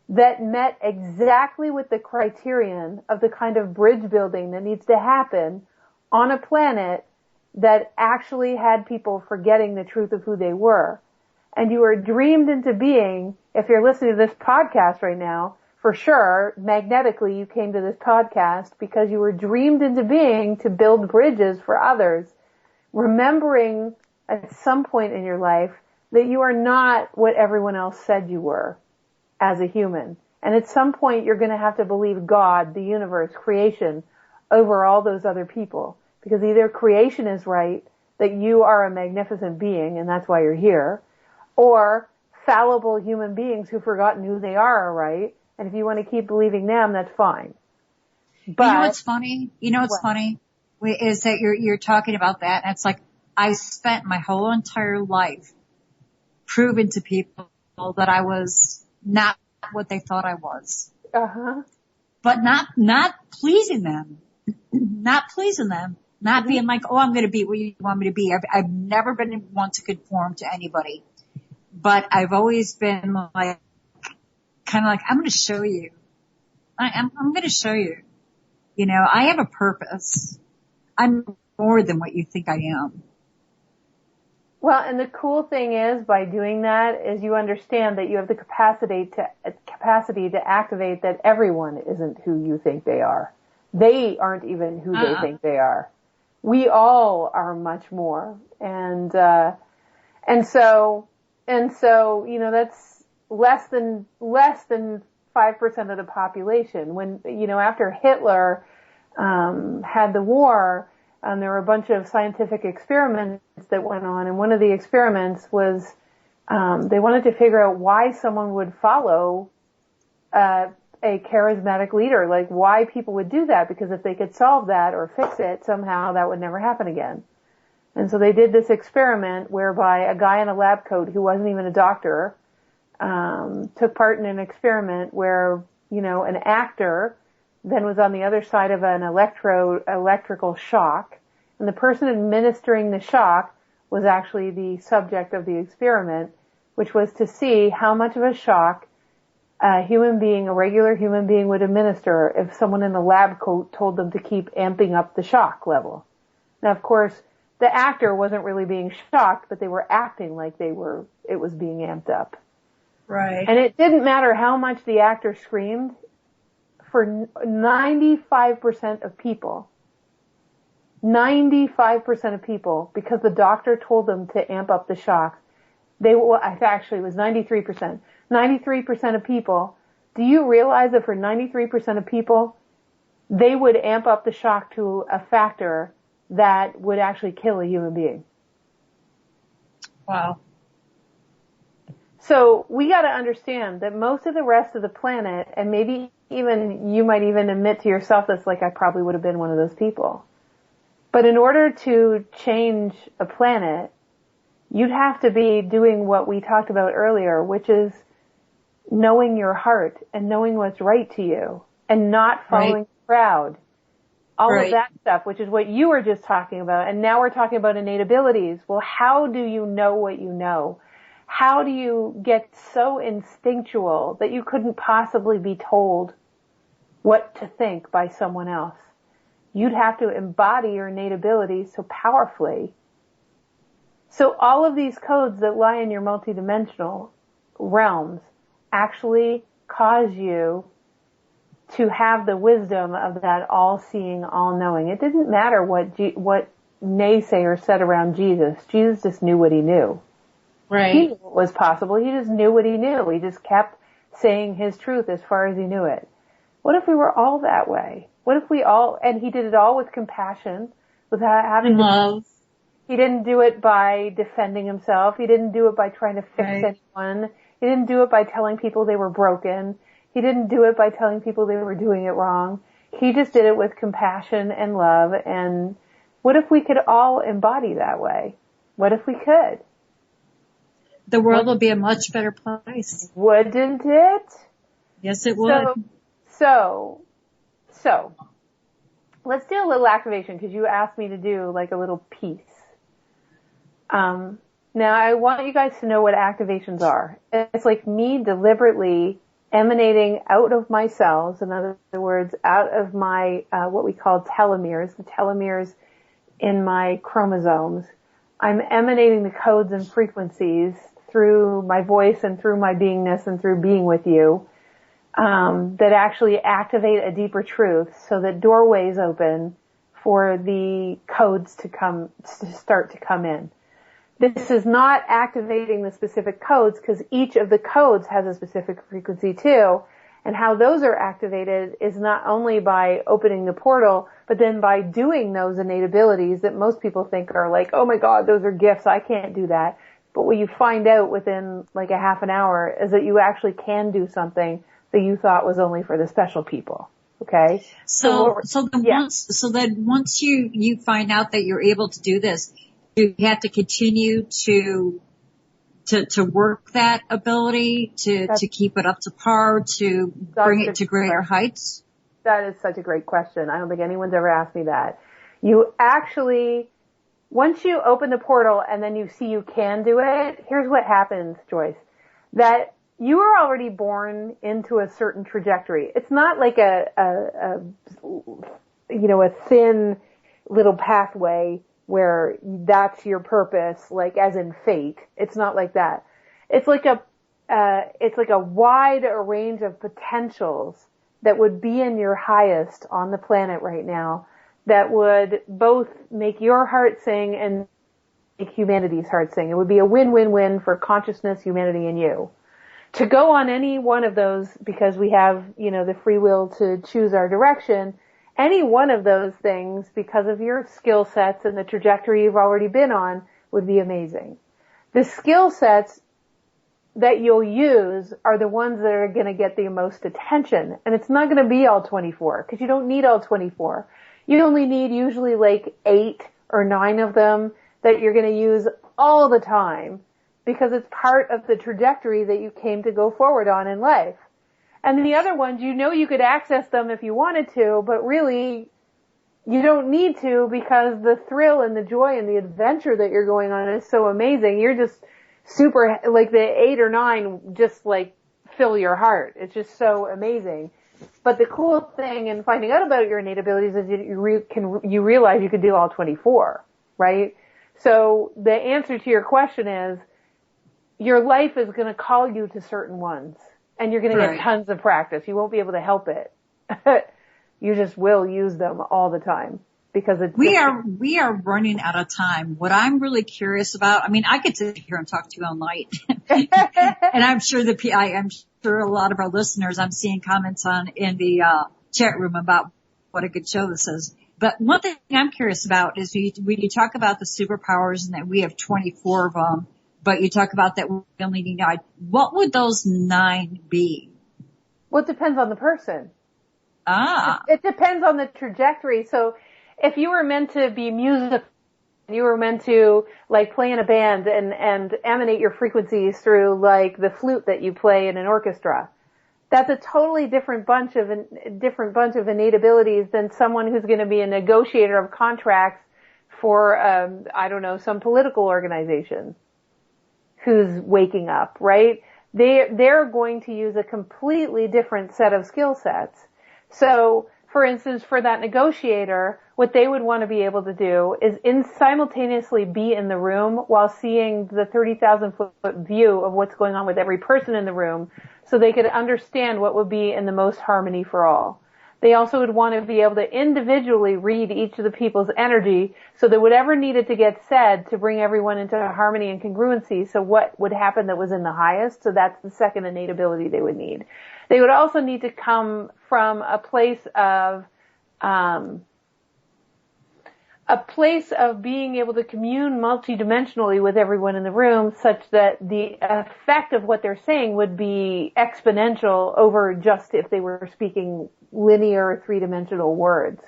that met exactly with the criterion of the kind of bridge building that needs to happen on a planet that actually had people forgetting the truth of who they were. And you were dreamed into being, if you're listening to this podcast right now, for sure, magnetically you came to this podcast because you were dreamed into being to build bridges for others, remembering at some point in your life that you are not what everyone else said you were as a human. And at some point you're going to have to believe God, the universe, creation, over all those other people. Because either creation is right, that you are a magnificent being and that's why you're here, or fallible human beings who've forgotten who they are right. And if you want to keep believing them, that's fine. But, you know what's funny? Funny? Is that you're talking about that, and it's like, I spent my whole entire life proving to people that I was not what they thought I was. Uh-huh. But not pleasing them. Not pleasing them. Not being like, oh, I'm going to be what you want me to be. I've never been one to conform to anybody. But I've always been like, kind of like, I'm going to show you. I'm going to show you. You know, I have a purpose. I'm more than what you think I am. Well, and the cool thing is, by doing that, is you understand that you have the capacity to activate that everyone isn't who you think they are. They aren't even who they think they are. We all are much more. And so, you know, that's less than 5% of the population. When, you know, after Hitler, had the war, there were a bunch of scientific experiments that went on, and one of the experiments was, they wanted to figure out why someone would follow, a charismatic leader, like why people would do that, because if they could solve that or fix it, somehow that would never happen again. And so they did this experiment whereby a guy in a lab coat who wasn't even a doctor, took part in an experiment where, you know, an actor then was on the other side of an electrical shock, and the person administering the shock was actually the subject of the experiment, which was to see how much of a shock a regular human being would administer if someone in a lab coat told them to keep amping up the shock level. Now, of course, the actor wasn't really being shocked, but they were acting like it was being amped up. Right. And it didn't matter how much the actor screamed. For 95% of people, because the doctor told them to amp up the shock, actually it was 93%. 93% of people, do you realize that for 93% of people, they would amp up the shock to a factor that would actually kill a human being? Wow. So we got to understand that most of the rest of the planet, and maybe even you might even admit to yourself that's like, I probably would have been one of those people. But in order to change a planet, you'd have to be doing what we talked about earlier, which is knowing your heart and knowing what's right to you and not following the crowd. All of that stuff, which is what you were just talking about. And now we're talking about innate abilities. Well, how do you know what you know? How do you get so instinctual that you couldn't possibly be told what to think by someone else? You'd have to embody your innate abilities so powerfully. So all of these codes that lie in your multidimensional realms actually cause you to have the wisdom of that all-seeing, all-knowing. It didn't matter what naysayers said around Jesus. Jesus just knew what he knew. Right. He knew what was possible. He just knew what he knew. He just kept saying his truth as far as he knew it. What if we were all that way? What if we all, and he did it all with compassion, without having love. He didn't do it by defending himself. He didn't do it by trying to fix anyone. He didn't do it by telling people they were broken. He didn't do it by telling people they were doing it wrong. He just did it with compassion and love. And what if we could all embody that way? What if we could? The world will be a much better place. Wouldn't it? Yes, it would. So, let's do a little activation because you asked me to do like a little piece. Now I want you guys to know what activations are. It's like me deliberately emanating out of my cells, in other words, out of my, what we call telomeres. The telomeres in my chromosomes. I'm emanating the codes and frequencies through my voice and through my beingness and through being with you, that actually activate a deeper truth so that doorways open for the codes to start to come in. This is not activating the specific codes because each of the codes has a specific frequency too. And how those are activated is not only by opening the portal, but then by doing those innate abilities that most people think are like, oh my God, those are gifts. I can't do that. But what you find out within like a half an hour is that you actually can do something that you thought was only for the special people. Okay? So then once you find out that you're able to do this, you have to continue to work that ability, to keep it up to par, to bring it to greater heights? That is such a great question. I don't think anyone's ever asked me that. You actually, once you open the portal and then you see you can do it, here's what happens, Joyce. That you are already born into a certain trajectory. It's not like a thin little pathway where that's your purpose, like as in fate. It's not like that. It's like a wide range of potentials that would be in your highest on the planet right now that would both make your heart sing and make humanity's heart sing. It would be a win-win-win for consciousness, humanity, and you. To go on any one of those, because we have, the free will to choose our direction, any one of those things, because of your skill sets and the trajectory you've already been on, would be amazing. The skill sets that you'll use are the ones that are going to get the most attention. And it's not going to be all 24, because you don't need all 24. You only need usually like 8 or 9 of them that you're going to use all the time, because it's part of the trajectory that you came to go forward on in life. And the other ones, you could access them if you wanted to, but really, you don't need to, because the thrill and the joy and the adventure that you're going on is so amazing. You're just super, like the 8 or 9 just like fill your heart. It's just so amazing. But the cool thing in finding out about your innate abilities is you realize you could do all 24, right? So the answer to your question is, your life is going to call you to certain ones, and you're going to get tons of practice. You won't be able to help it. You just will use them all the time, because it's we are running out of time. What I'm really curious about, I could sit here and talk to you all night, and I'm sure a lot of our listeners, I'm seeing comments in the chat room about what a good show this is. But one thing I'm curious about is when you talk about the superpowers and that we have 24 of them, but you talk about that we only need 9. What would those 9 be? Well, it depends on the person. It depends on the trajectory. So if you were meant to be musical, you were meant to like play in a band and emanate your frequencies through like the flute that you play in an orchestra, that's a totally different bunch of innate abilities than someone who's going to be a negotiator of contracts for some political organization who's waking up, right? They're going to use a completely different set of skill sets. So, for instance, for that negotiator, what they would want to be able to do is simultaneously be in the room while seeing the 30,000 foot view of what's going on with every person in the room, so they could understand what would be in the most harmony for all. They also would want to be able to individually read each of the people's energy, so that whatever needed to get said to bring everyone into harmony and congruency, so what would happen that was in the highest, so that's the second innate ability they would need. They would also need to come from a place of being able to commune multidimensionally with everyone in the room, such that the effect of what they're saying would be exponential over just if they were speaking linear 3-dimensional words.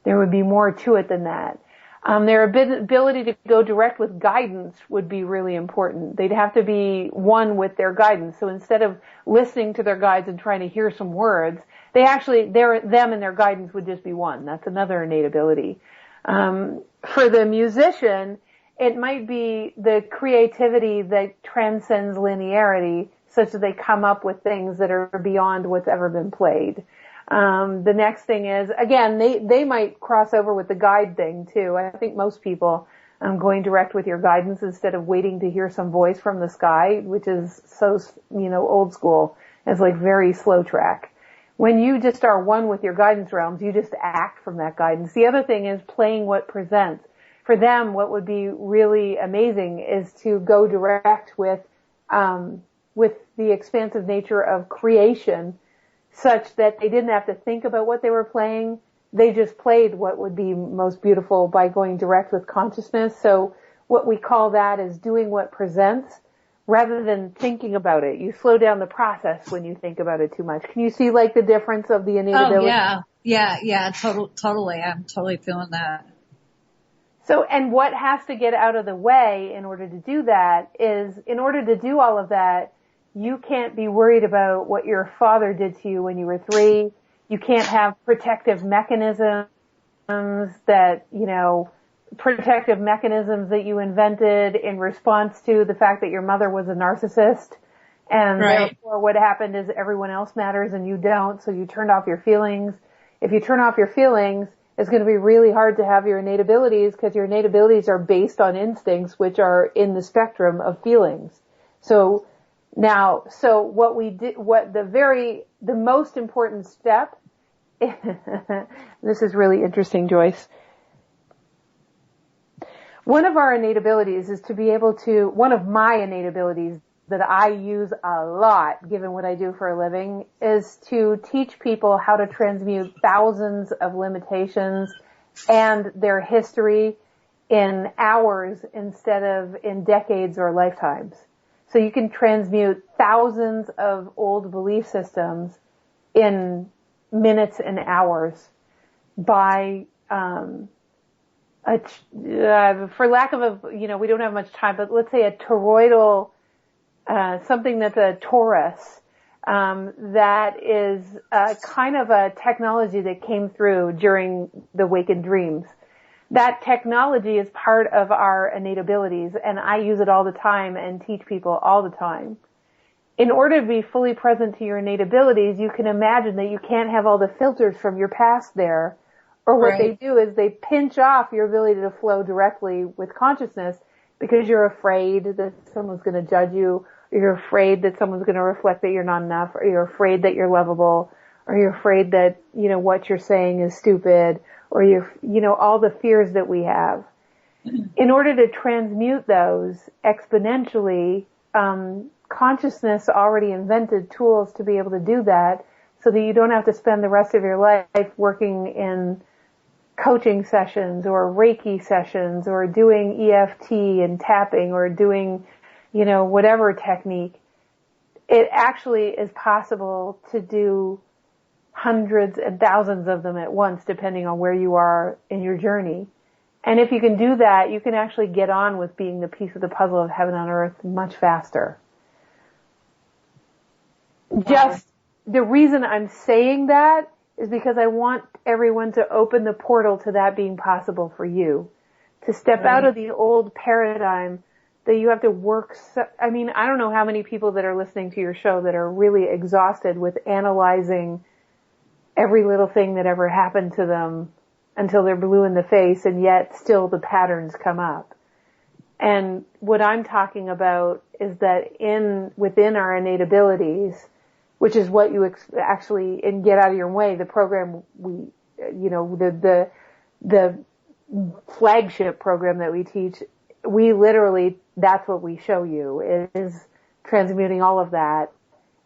There would be more to it than that. Their ability to go direct with guidance would be really important. They'd have to be one with their guidance. So instead of listening to their guides and trying to hear some words, them and their guidance would just be one. That's another innate ability. For the musician, it might be the creativity that transcends linearity, such that they come up with things that are beyond what's ever been played. The next thing is, again, they might cross over with the guide thing too. I think most people going direct with your guidance instead of waiting to hear some voice from the sky, which is so, old school. It's like very slow track. When you just are one with your guidance realms, you just act from that guidance. The other thing is playing what presents. For them, what would be really amazing is to go direct with the expansive nature of creation, such that they didn't have to think about what they were playing. They just played what would be most beautiful by going direct with consciousness. So what we call that is doing what presents rather than thinking about it. You slow down the process when you think about it too much. Can you see like the difference of the innate ability? Oh, yeah, totally. I'm totally feeling that. So, and what has to get out of the way in order to do that is, in order to do all of that, you can't be worried about what your father did to you when you were 3. You can't have protective mechanisms that, protective mechanisms that you invented in response to the fact that your mother was a narcissist. And therefore what happened is everyone else matters and you don't, so you turned off your feelings. If you turn off your feelings, it's going to be really hard to have your innate abilities because your innate abilities are based on instincts, which are in the spectrum of feelings. So what we did, the most important step, this is really interesting, Joyce. One of our innate abilities is to be able to, one of my innate abilities that I use a lot, given what I do for a living, is to teach people how to transmute thousands of limitations and their history in hours instead of in decades or lifetimes. So you can transmute thousands of old belief systems in minutes and hours by, for lack of we don't have much time, but let's say a toroidal, something that's a torus, that is kind of a technology that came through during the Wakened Dreams. That technology is part of our innate abilities, and I use it all the time and teach people all the time. In order to be fully present to your innate abilities, you can imagine that you can't have all the filters from your past there, or what they do is they pinch off your ability to flow directly with consciousness because you're afraid that someone's going to judge you, or you're afraid that someone's going to reflect that you're not enough, or you're afraid that you're lovable, or you're afraid that, what you're saying is stupid, or all the fears that we have. In order to transmute those exponentially, consciousness already invented tools to be able to do that so that you don't have to spend the rest of your life working in coaching sessions or Reiki sessions or doing EFT and tapping or doing, whatever technique. It actually is possible to do hundreds and thousands of them at once, depending on where you are in your journey. And if you can do that, you can actually get on with being the piece of the puzzle of heaven on earth much faster. Just the reason I'm saying that is because I want everyone to open the portal to that being possible for you. To step out of the old paradigm that you have to work I don't know how many people that are listening to your show that are really exhausted with analyzing every little thing that ever happened to them until they're blue in the face, and yet still the patterns come up. And what I'm talking about is that within our innate abilities, which is what you actually, in Get Out of Your Way, the program the flagship program that we teach, we literally, that's what we show you, is transmuting all of that.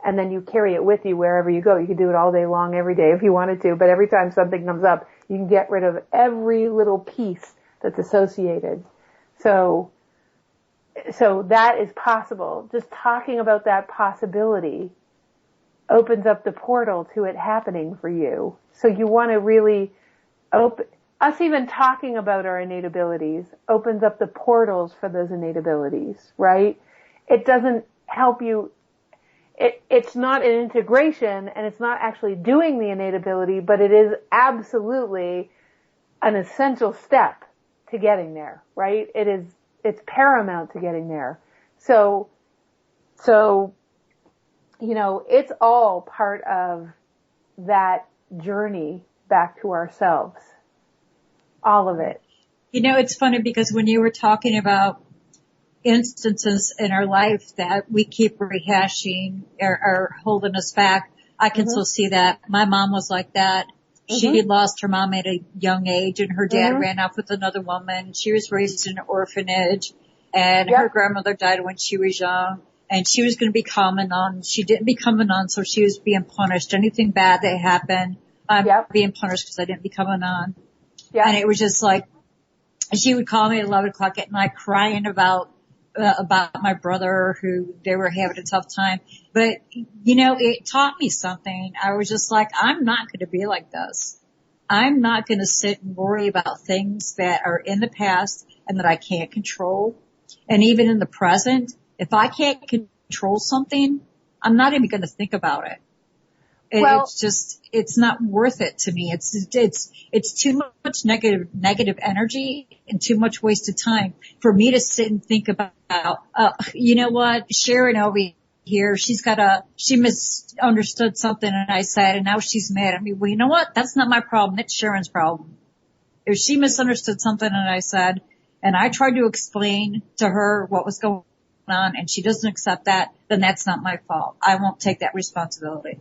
And then you carry it with you wherever you go. You can do it all day long, every day if you wanted to, but every time something comes up, you can get rid of every little piece that's associated. So that is possible. Just talking about that possibility opens up the portal to it happening for you. So you want to really us even talking about our innate abilities opens up the portals for those innate abilities, right? It doesn't help you. It's not an integration, and it's not actually doing the innate ability, but it is absolutely an essential step to getting there, right? It's paramount to getting there. So, it's all part of that journey back to ourselves. All of it. You know, it's funny because when you were talking about instances in our life that we keep rehashing or holding us back, I can still see that. My mom was like that. She had lost her mom at a young age, and her dad ran off with another woman. She was raised in an orphanage, and her grandmother died when she was young, and she was going to become a nun. She didn't become a nun, so she was being punished. Anything bad that happened, I'm being punished because I didn't become a nun. And it was just like, she would call me at 11 o'clock at night crying about my brother who they were having a tough time. But, you know, it taught me something. I was just like, I'm not going to be like this. I'm not going to sit and worry about things that are in the past and that I can't control. And even in the present, if I can't control something, I'm not even going to think about it. It's just, it's not worth it to me. It's too much negative energy and too much wasted time for me to sit and think about, you know what, Sharon over here, she misunderstood something and I said, and now she's mad at me. Well, you know what? That's not my problem. It's Sharon's problem. If she misunderstood something and I said, and I tried to explain to her what was going on and she doesn't accept that, then that's not my fault. I won't take that responsibility.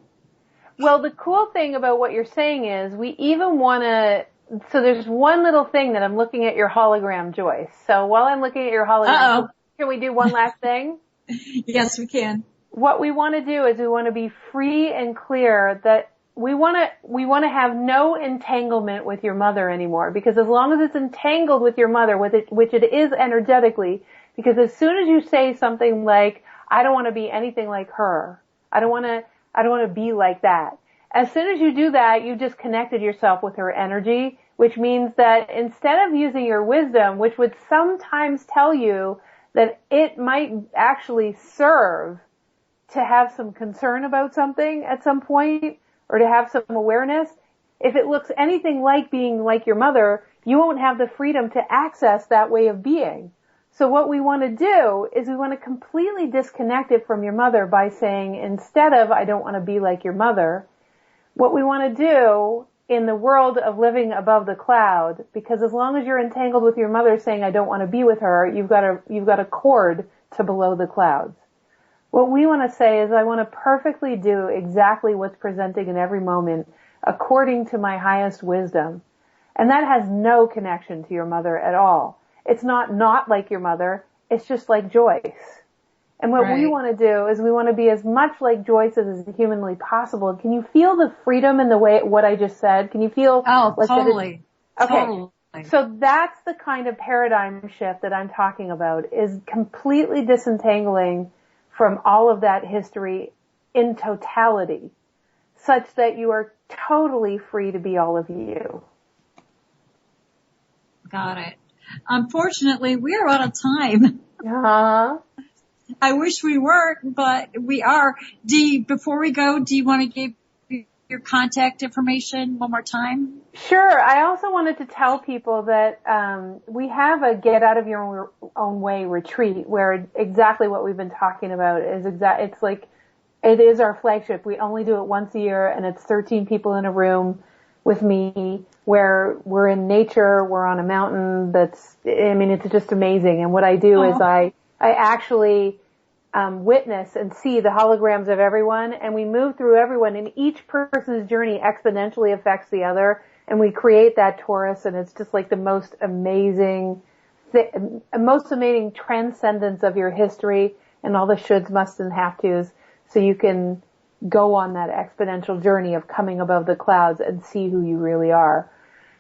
Well, the cool thing about what you're saying is we even want to, so there's one little thing that I'm looking at your hologram, Joyce. So while I'm looking at your hologram, can we do one last thing? Yes, we can. What we want to do is we want to be free and clear that we want to have no entanglement with your mother anymore, because as long as it's entangled with your mother, which it is energetically, because as soon as you say something like, I don't want to be anything like her, I don't want to be like that. As soon as you do that, you just connected yourself with her energy, which means that instead of using your wisdom, which would sometimes tell you that it might actually serve to have some concern about something at some point or to have some awareness, if it looks anything like being like your mother, you won't have the freedom to access that way of being. So what we want to do is we want to completely disconnect it from your mother by saying, instead of, I don't want to be like your mother, what we want to do in the world of living above the cloud, because as long as you're entangled with your mother saying, I don't want to be with her, you've got a cord to below the clouds. What we want to say is, I want to perfectly do exactly what's presenting in every moment according to my highest wisdom. And that has no connection to your mother at all. It's not like your mother. It's just like Joyce. And what we want to do is we want to be as much like Joyce as is humanly possible. Can you feel the freedom in the way, what I just said? Can you feel? Oh, like totally. Okay. Totally. So that's the kind of paradigm shift that I'm talking about, is completely disentangling from all of that history in totality, such that you are totally free to be all of you. Got it. Unfortunately, we are out of time. I wish we weren't, but we are. Before we go, do you want to give your contact information one more time? Sure. I also wanted to tell people that we have a Get Out of Your Own Way retreat where exactly what we've been talking about is it's like, it is our flagship. We only do it once a year, and it's 13 people in a room with me, where we're in nature, we're on a mountain it's just amazing. And what I do is I actually witness and see the holograms of everyone, and we move through everyone, and each person's journey exponentially affects the other, and we create that torus, and it's just like the most amazing transcendence of your history and all the shoulds, musts, and have tos, so you can go on that exponential journey of coming above the clouds and see who you really are.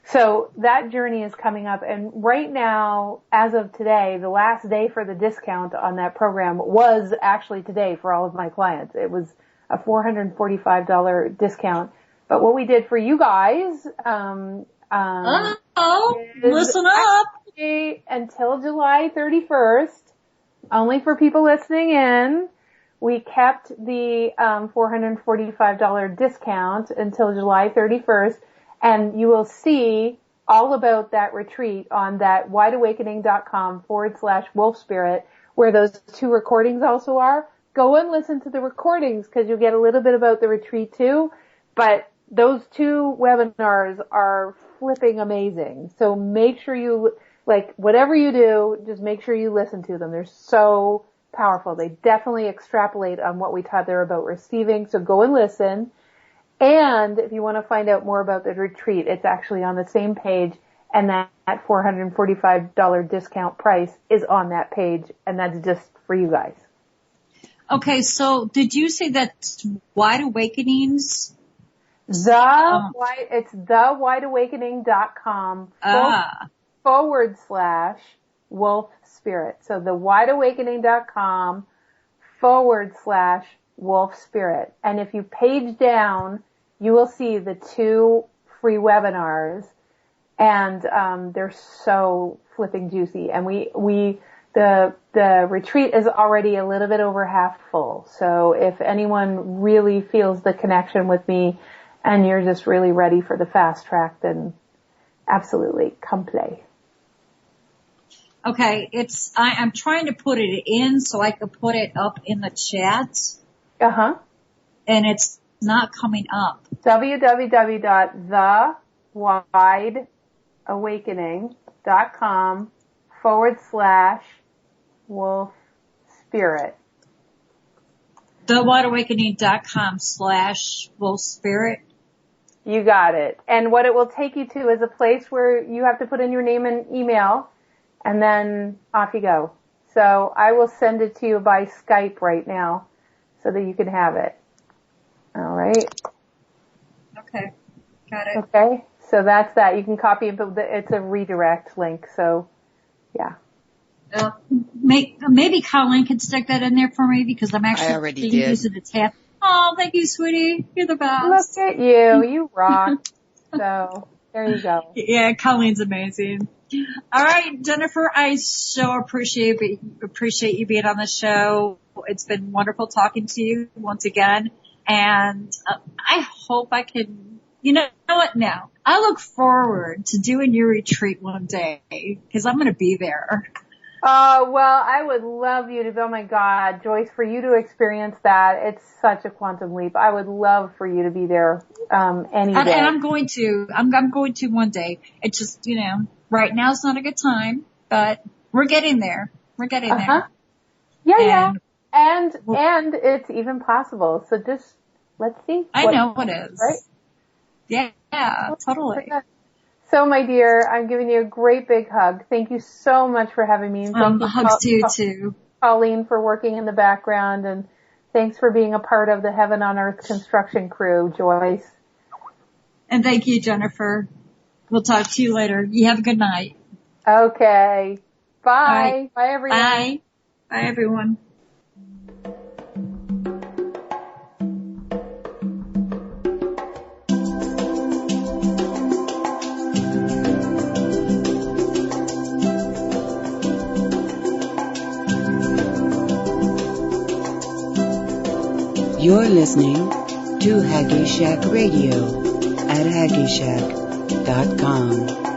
So that journey is coming up, and right now, as of today, the last day for the discount on that program was actually today for all of my clients. It was a $445 discount. But what we did for you guys, listen up. Until July 31st, only for people listening in, we kept the $445 discount until July 31st, and you will see all about that retreat on that wideawakening.com/wolf spirit, where those 2 recordings also are. Go and listen to the recordings, because you'll get a little bit about the retreat too, but those 2 webinars are flipping amazing. So make sure you, like, whatever you do, just make sure you listen to them. They're so powerful. They definitely extrapolate on what we taught there about receiving. So go and listen. And if you want to find out more about the retreat, it's actually on the same page, and that $445 discount price is on that page, and that's just for you guys. Okay, so did you say that's Wide Awakenings? It's thewideawakening.com /wolf spirit. So thewideawakening.com /wolf spirit. And if you page down, you will see the 2 free webinars, and they're so flipping juicy. And the retreat is already a little bit over half full. So if anyone really feels the connection with me and you're just really ready for the fast track, then absolutely come play. Okay, I'm trying to put it in so I could put it up in the chat. Uh-huh. And it's not coming up. www.thewideawakening.com /wolf spirit. Thewideawakening.com /wolf spirit. You got it. And what it will take you to is a place where you have to put in your name and email, and then off you go. So I will send it to you by Skype right now so that you can have it. All right. Okay. Got it. Okay. So that's that. You can copy it, but it's a redirect link. So, yeah. Maybe Colleen can stick that in there for me because I'm actually I already did. using the tab. Oh, thank you, sweetie. You're the best. Look at you. You rock. So there you go. Yeah, Colleen's amazing. All right, Jennifer, I so appreciate you being on the show. It's been wonderful talking to you once again. And I hope I can, you know what now? I look forward to doing your retreat one day because I'm going to be there. Well, I would love you to, oh my God, Joyce, for you to experience that. It's such a quantum leap. I would love for you to be there, any day. And I'm going to one day. It's just, right now it's not a good time, but we're getting there. We're getting there. Yeah. And it's even possible. So just, let's see. I know it is. Right? Yeah, totally. So, my dear, I'm giving you a great big hug. Thank you so much for having me. And thank you, hugs to you too. Colleen, for working in the background, and thanks for being a part of the Heaven on Earth construction crew, Joyce. And thank you, Jennifer. We'll talk to you later. You have a good night. Okay. Bye. Right. Bye, everyone. Bye. Bye, everyone. You're listening to Haggy Shack Radio at haggyshack.com.